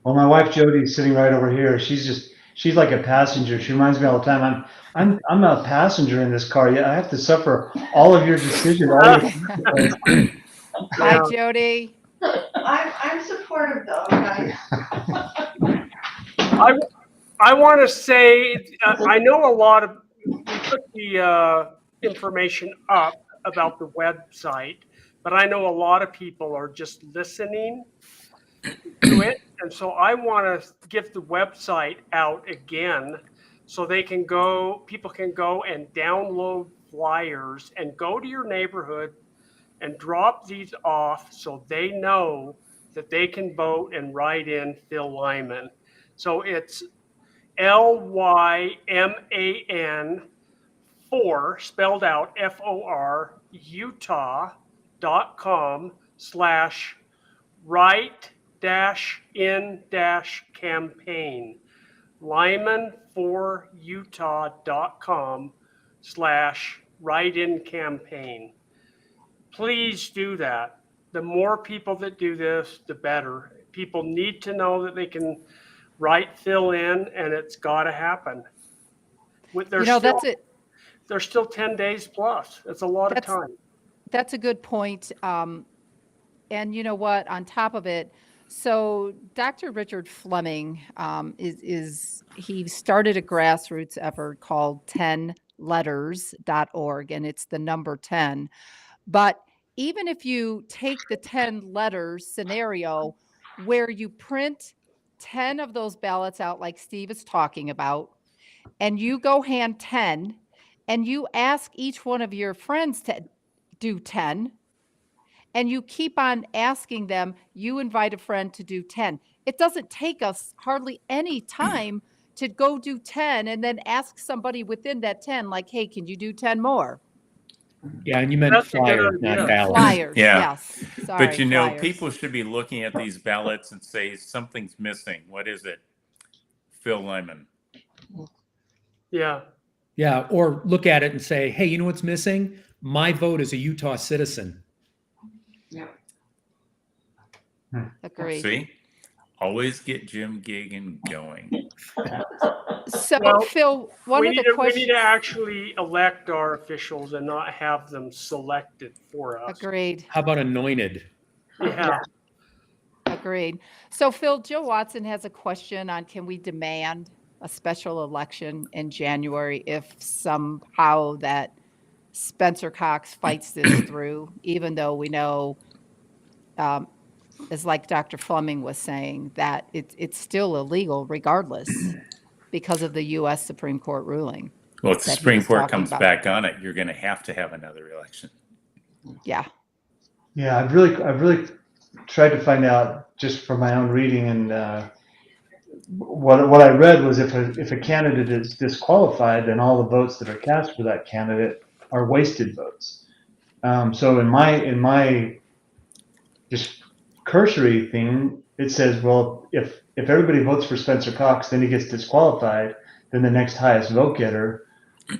Well, my wife Jody is sitting right over here. She's like a passenger. She reminds me all the time. I'm a passenger in this car. Yeah, I have to suffer all of your decisions. All your Hi, Jody. I'm supportive though, guys. I want to say, I know a lot of, we put the information up about the website, but I know a lot of people are just listening to it. And so I want to give the website out again so people can go and download flyers and go to your neighborhood and drop these off so they know that they can vote and write in Phil Lyman. So it's LYMAN 4 spelled out FOR Utah.com/write-in-campaign. Lyman4Utah.com/write-in-campaign. Please do that. The more people that do this, the better. People need to know that they can write Phil in, and it's got to happen. That's it. There's still 10 days plus. It's a lot of time. That's a good point. And you know what? On top of it, so Dr. Richard Fleming he started a grassroots effort called 10letters.org, and it's the number 10. But even if you take the 10 letters scenario where you print 10 of those ballots out like Steve is talking about, and you go hand 10, and you ask each one of your friends to do 10, and you keep on asking them, you invite a friend to do 10. It doesn't take us hardly any time to go do 10 and then ask somebody within that 10, like, hey, can you do 10 more? Yeah, and you meant That's a good flyers, idea. not ballots. Flyers, Yeah. yes. Sorry, But flyers. people should be looking at these ballots and say something's missing. What is it? Phil Lyman. Yeah. Yeah, or look at it and say, hey, you know what's missing? My vote as a Utah citizen. Yeah. Agreed. See? Always get Jim Gagan going. So, Well, Phil, We one of need, the to, we questions. need to actually elect our officials and not have them selected for us. Agreed. How about anointed? Yeah. Agreed. So, Phil, Joe Watson has a question on can we demand a special election in January if somehow that Spencer Cox fights this through, even though we know, as like Dr. Fleming was saying, that it's still illegal regardless because of the U.S. Supreme Court ruling. Well, if the that he Supreme was Court talking comes about. back on it, you're going to have another election. Yeah. Yeah, I've really tried to find out just from my own reading, and what I read was if a candidate is disqualified, then all the votes that are cast for that candidate are wasted votes. So in my just cursory thing, it says, well, if everybody votes for Spencer Cox, then he gets disqualified, then the next highest vote getter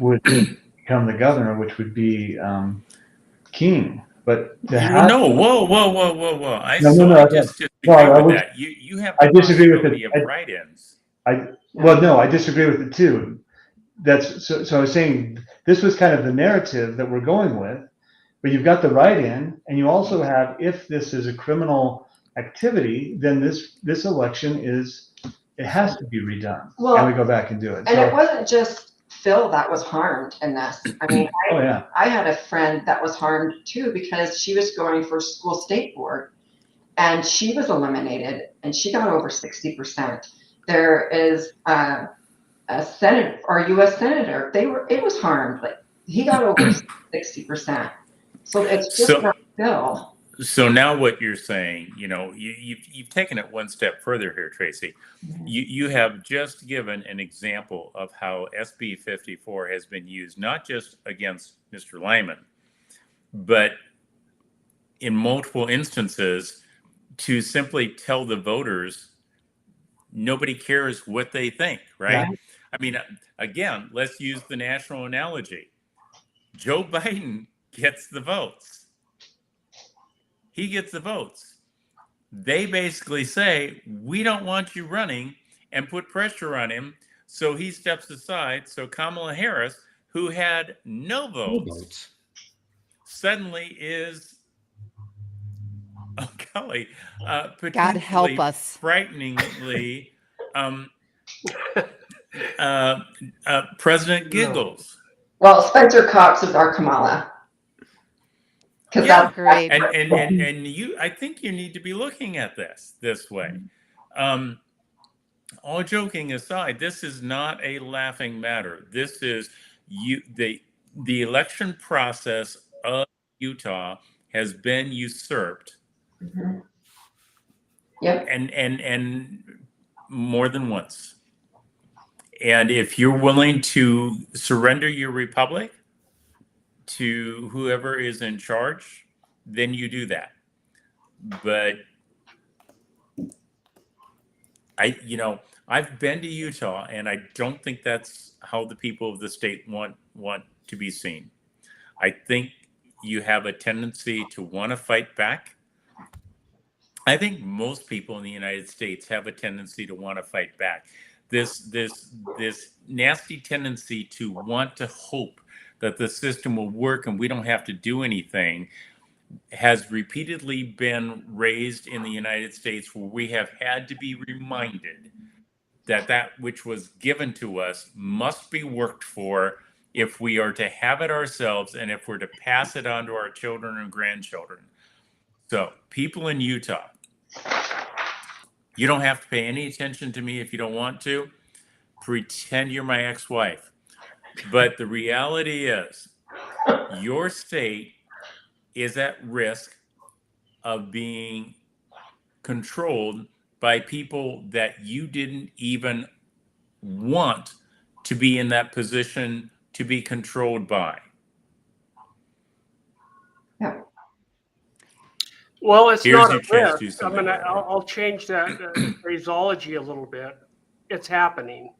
would become the governor, which would be King. But to have Whoa! I no, disagree I with would- that. You have I the disagree with possibility it. of write-ins. I disagree with it too. That's so I was saying this was kind of the narrative that we're going with, but you've got the write-in, and you also have, if this is a criminal activity, then this election it has to be redone, Well, and we go back and do it. And it wasn't just Phil that was harmed in this. I mean, Oh yeah. I had a friend that was harmed too because she was going for school state board and she was eliminated and she got over 60%. There is a Senate or U.S. Senator. It was harmed, but he got over 60%. So it's just not Phil. So now what you're saying, you've taken it one step further here, Tracie. You have just given an example of how SB 54 has been used, not just against Mr. Lyman, but in multiple instances to simply tell the voters nobody cares what they think, right? Yeah. I mean, again, let's use the national analogy. Joe Biden gets the votes. He gets the votes. They basically say, we don't want you running, and put pressure on him. So he steps aside. So Kamala Harris, who had no votes, suddenly is, oh golly, God help potentially us. frighteningly President Giggles. Well, Spencer Cox is our Kamala. Because Yeah, Agreed. and you, I think you need to be looking at this way. All joking aside, this is not a laughing matter. This is the election process of Utah has been usurped, Yep. and more than once. And if you're willing to surrender your republic to whoever is in charge, then you do that. But I've been to Utah, and I don't think that's how the people of the state want to be seen. I think you have a tendency to want to fight back. I think most people in the United States have a tendency to want to fight back. This nasty tendency to want to hope that the system will work and we don't have to do anything has repeatedly been raised in the United States, where we have had to be reminded that which was given to us must be worked for if we are to have it ourselves and if we're to pass it on to our children and grandchildren. So, people in Utah, you don't have to pay any attention to me if you don't want to. Pretend you're my ex-wife. But the reality is, your state is at risk of being controlled by people that you didn't even want to be in that position to be controlled by. Yeah. Well, it's Here's not your a chance to do risk. something about it. I'll change that phraseology a little bit. It's happening.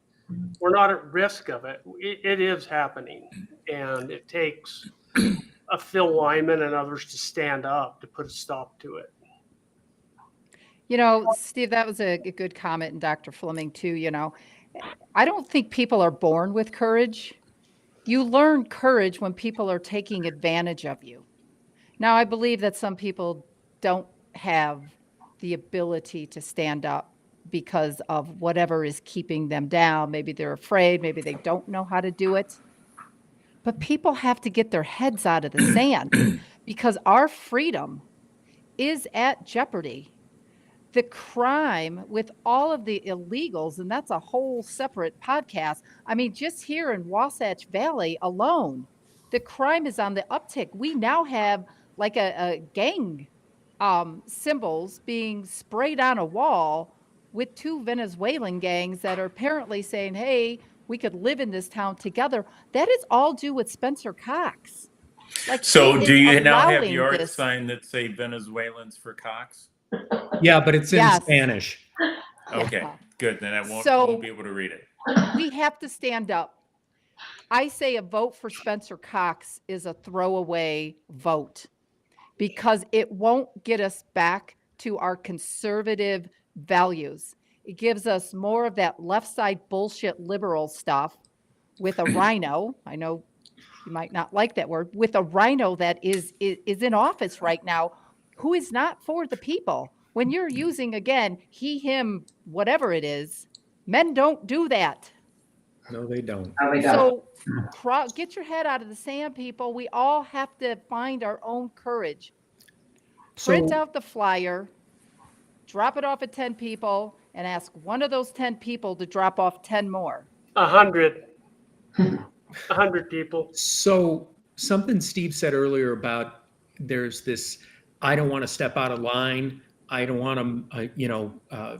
We're not at risk of it. It is happening, and it takes a Phil Lyman and others to stand up to put a stop to it. Steve, that was a good comment, and Dr. Fleming too. I don't think people are born with courage. You learn courage when people are taking advantage of you. Now, I believe that some people don't have the ability to stand up because of whatever is keeping them down. Maybe they're afraid, maybe they don't know how to do it. But people have to get their heads out of the sand because our freedom is at jeopardy. The crime with all of the illegals, and that's a whole separate podcast. I mean, just here in Wasatch Valley alone, the crime is on the uptick. We now have like a gang symbols being sprayed on a wall with two Venezuelan gangs that are apparently saying, hey, we could live in this town together. That is all due with Spencer Cox. So do you now have yard sign that say Venezuelans for Cox? Yeah, but it's in Yes. Spanish. Okay, Yeah. good. Then I won't be able to read it. We have to stand up. I say a vote for Spencer Cox is a throwaway vote because it won't get us back to our conservative values. It gives us more of that left side bullshit liberal stuff with a rhino. I know you might not like that word, with a rhino that is in office right now, who is not for the people. When you're using, again, he, him, whatever it is, men don't do that. No, they don't. So get your head out of the sand, people. We all have to find our own courage. Print out the flyer, drop it off at 10 people, and ask one of those 10 people to drop off 10 more. 100. 100 people. So something Steve said earlier about there's this, I don't want to step out of line. I don't want to,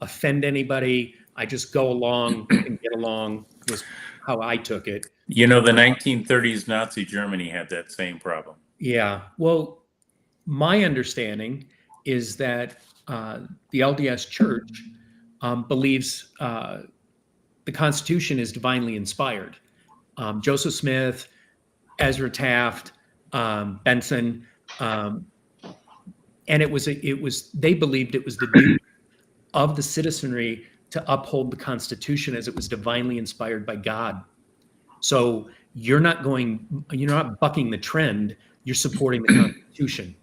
offend anybody. I just go along and get along was how I took it. The 1930s Nazi Germany had that same problem. Yeah. Well, my understanding is that the LDS Church believes the Constitution is divinely inspired. Joseph Smith, Ezra Taft, Benson, and it was they believed it was the duty of the citizenry to uphold the Constitution as it was divinely inspired by God. So you're not bucking the trend. You're supporting the Constitution.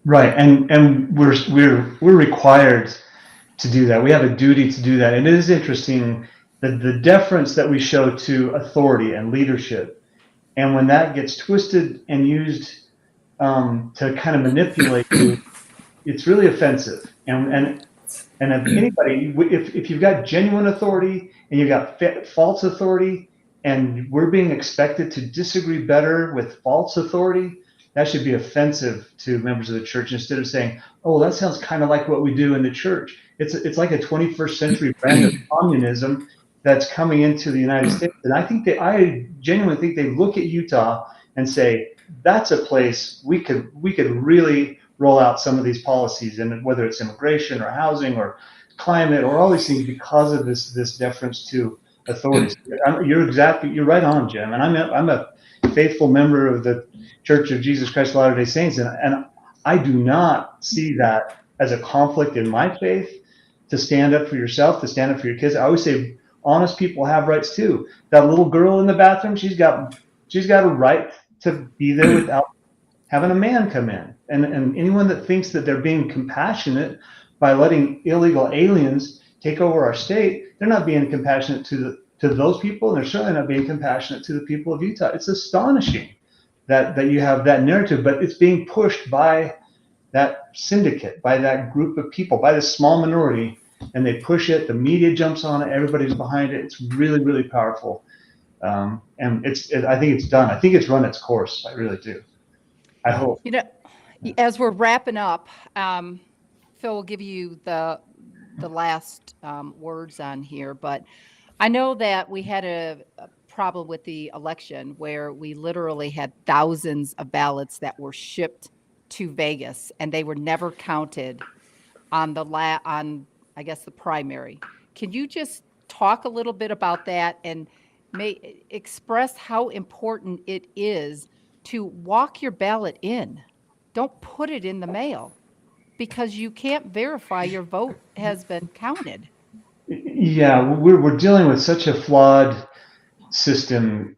Right, and we're required to do that. We have a duty to do that, and it is interesting that the deference that we show to authority and leadership, and when that gets twisted and used to kind of manipulate you, it's really offensive. And if anybody, if you've got genuine authority and you've got false authority, and we're being expected to disagree better with false authority, that should be offensive to members of the church, instead of saying, oh, that sounds kind of like what we do in the church. It's like a 21st century brand of communism that's coming into the United States. And I genuinely think they look at Utah and say, that's a place we could really roll out some of these policies, and whether it's immigration or housing or climate or all these things, because of this deference to authorities. You're right on, Jim. And I'm a faithful member of the Church of Jesus Christ of Latter-day Saints, and I do not see that as a conflict in my faith, to stand up for yourself, to stand up for your kids. I always say honest people have rights too. That little girl in the bathroom, she's got a right to be there without having a man come in. And anyone that thinks that they're being compassionate by letting illegal aliens take over our state, they're not being compassionate to those people, and they're certainly not being compassionate to the people of Utah. It's astonishing that you have that narrative, but it's being pushed by that syndicate, by that group of people, by this small minority, and they push it. The media jumps on it. Everybody's behind it. It's really, really powerful. And I think it's done. I think it's run its course. I really do. I hope. As we're wrapping up, Phil will give you the last words on here, but I know that we had a problem with the election where we literally had thousands of ballots that were shipped to Vegas, and they were never counted on I guess the primary. Can you just talk a little bit about that and express how important it is to walk your ballot in? Don't put it in the mail, because you can't verify your vote has been counted. Yeah, we're dealing with such a flawed system.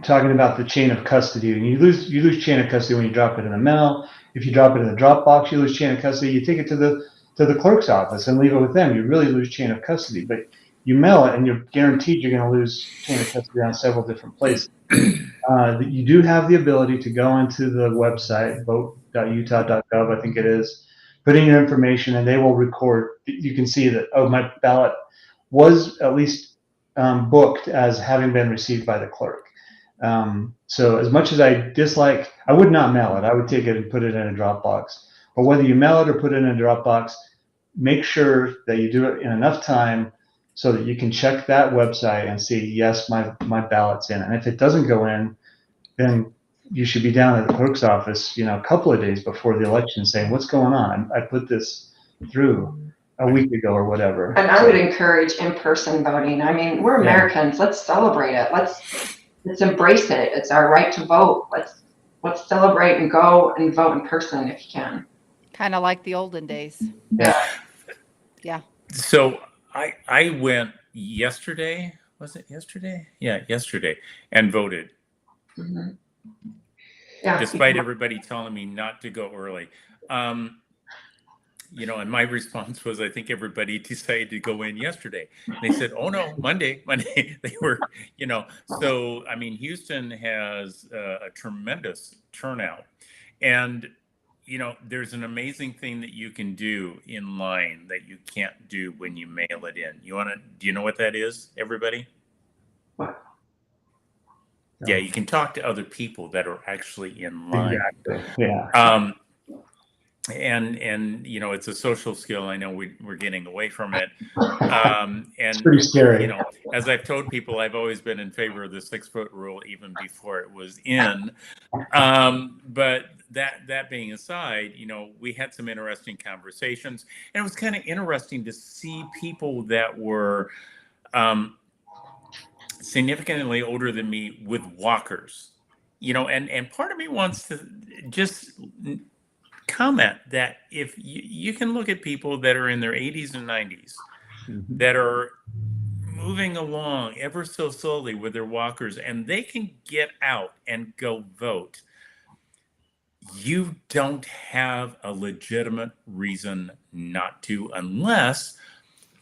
Talking about the chain of custody, and you lose chain of custody when you drop it in the mail. If you drop it in the drop box, you lose chain of custody. You take it to the clerk's office and leave it with them, you really lose chain of custody. But you mail it, and you're guaranteed you're going to lose chain of custody on several different places. You do have the ability to go into the website, vote.utah.gov, I think it is, put in your information, and they will record. You can see that, oh, my ballot was at least booked as having been received by the clerk. So as much as I dislike, I would not mail it. I would take it and put it in a drop box. But whether you mail it or put it in a drop box, make sure that you do it in enough time so that you can check that website and see, yes, my ballot's in. And if it doesn't go in, then you should be down at the clerk's office, a couple of days before the election, saying, what's going on? I put this through a week ago or whatever. And I would encourage in-person voting. I mean, we're Americans. Let's celebrate it. Let's embrace it. It's our right to vote. Let's celebrate and go and vote in person if you can. Kind of like the olden days. Yeah. So I went yesterday. Was it yesterday? Yeah, yesterday, and voted. Mm-hmm. Yeah. Despite everybody telling me not to go early. And my response was, I think everybody decided to go in yesterday. They said, oh no, Monday. They were, so, I mean, Houston has a tremendous turnout. And, there's an amazing thing that you can do in line that you can't do when you mail it in. Do you know what that is, everybody? What? Yeah, you can talk to other people that are actually in line. Exactly. Yeah. And it's a social skill. I know we're getting away from it. And it's pretty scary. As I've told people, I've always been in favor of the 6-foot rule even before it was in. But that being aside, we had some interesting conversations, and it was kind of interesting to see people that were significantly older than me with walkers, and part of me wants to just comment that if you can look at people that are in their 80s and 90s that are moving along ever so slowly with their walkers and they can get out and go vote, you don't have a legitimate reason not to, unless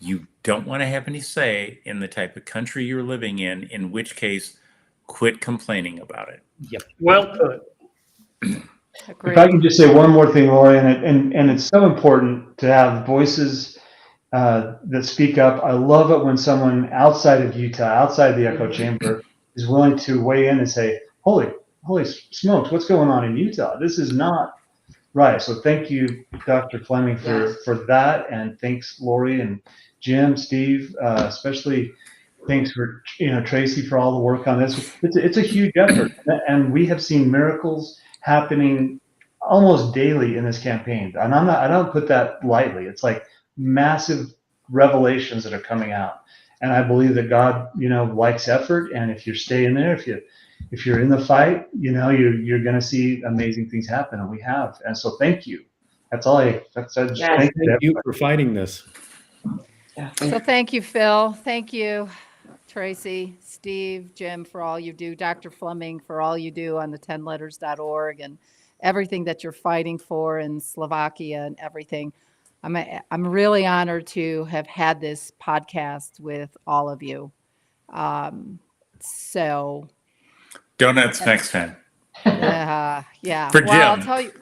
you don't want to have any say in the type of country you're living in which case, quit complaining about it. Yep. Well put. If I can just say one more thing, Laurie, and it's so important to have voices that speak up. I love it when someone outside of Utah, outside the echo chamber, is willing to weigh in and say, holy smokes, what's going on in Utah? This is not right. So thank you, Dr. Fleming, for that. And thanks, Laurie and Jim, Steve, especially thanks for, Tracie, for all the work on this. It's a huge effort. And we have seen miracles happening almost daily in this campaign. And I don't put that lightly. It's like massive revelations that are coming out. And I believe that God, likes effort. And if you're staying there, if you're in the fight, you're going to see amazing things happen. And we have. And so thank you. That's all thank you for fighting this. So thank you, Phil. Thank you, Tracie, Steve, Jim, for all you do. Dr. Fleming, for all you do on the 10letters.org and everything that you're fighting for in Slovakia and everything. I'm really honored to have had this podcast with all of you. So Donuts next time. Yeah. For well, Jim. I'll tell you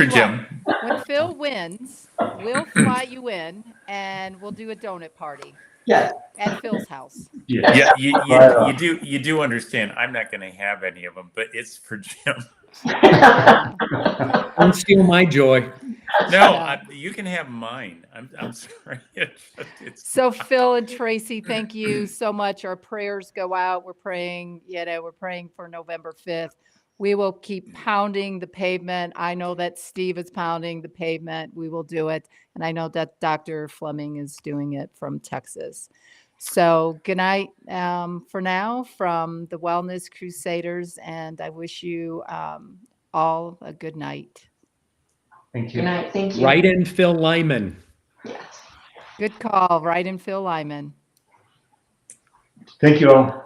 Jim. what, when Phil wins, we'll fly you in and we'll do a donut party. Yes. At Phil's house. Yeah, you do understand. I'm not going to have any of them, but it's for Jim. Don't steal my joy. No, you can have mine. I'm sorry. So Phil and Tracie, thank you so much. Our prayers go out. We're praying, we're praying for November 5th. We will keep pounding the pavement. I know that Steve is pounding the pavement. We will do it. And I know that Dr. Fleming is doing it from Texas. So good night for now from the Wellness Crusaders. And I wish you all a good night. Thank you. Good night. Thank you. Write in Phil Lyman. Yes. Good call. Write in Phil Lyman. Thank you all.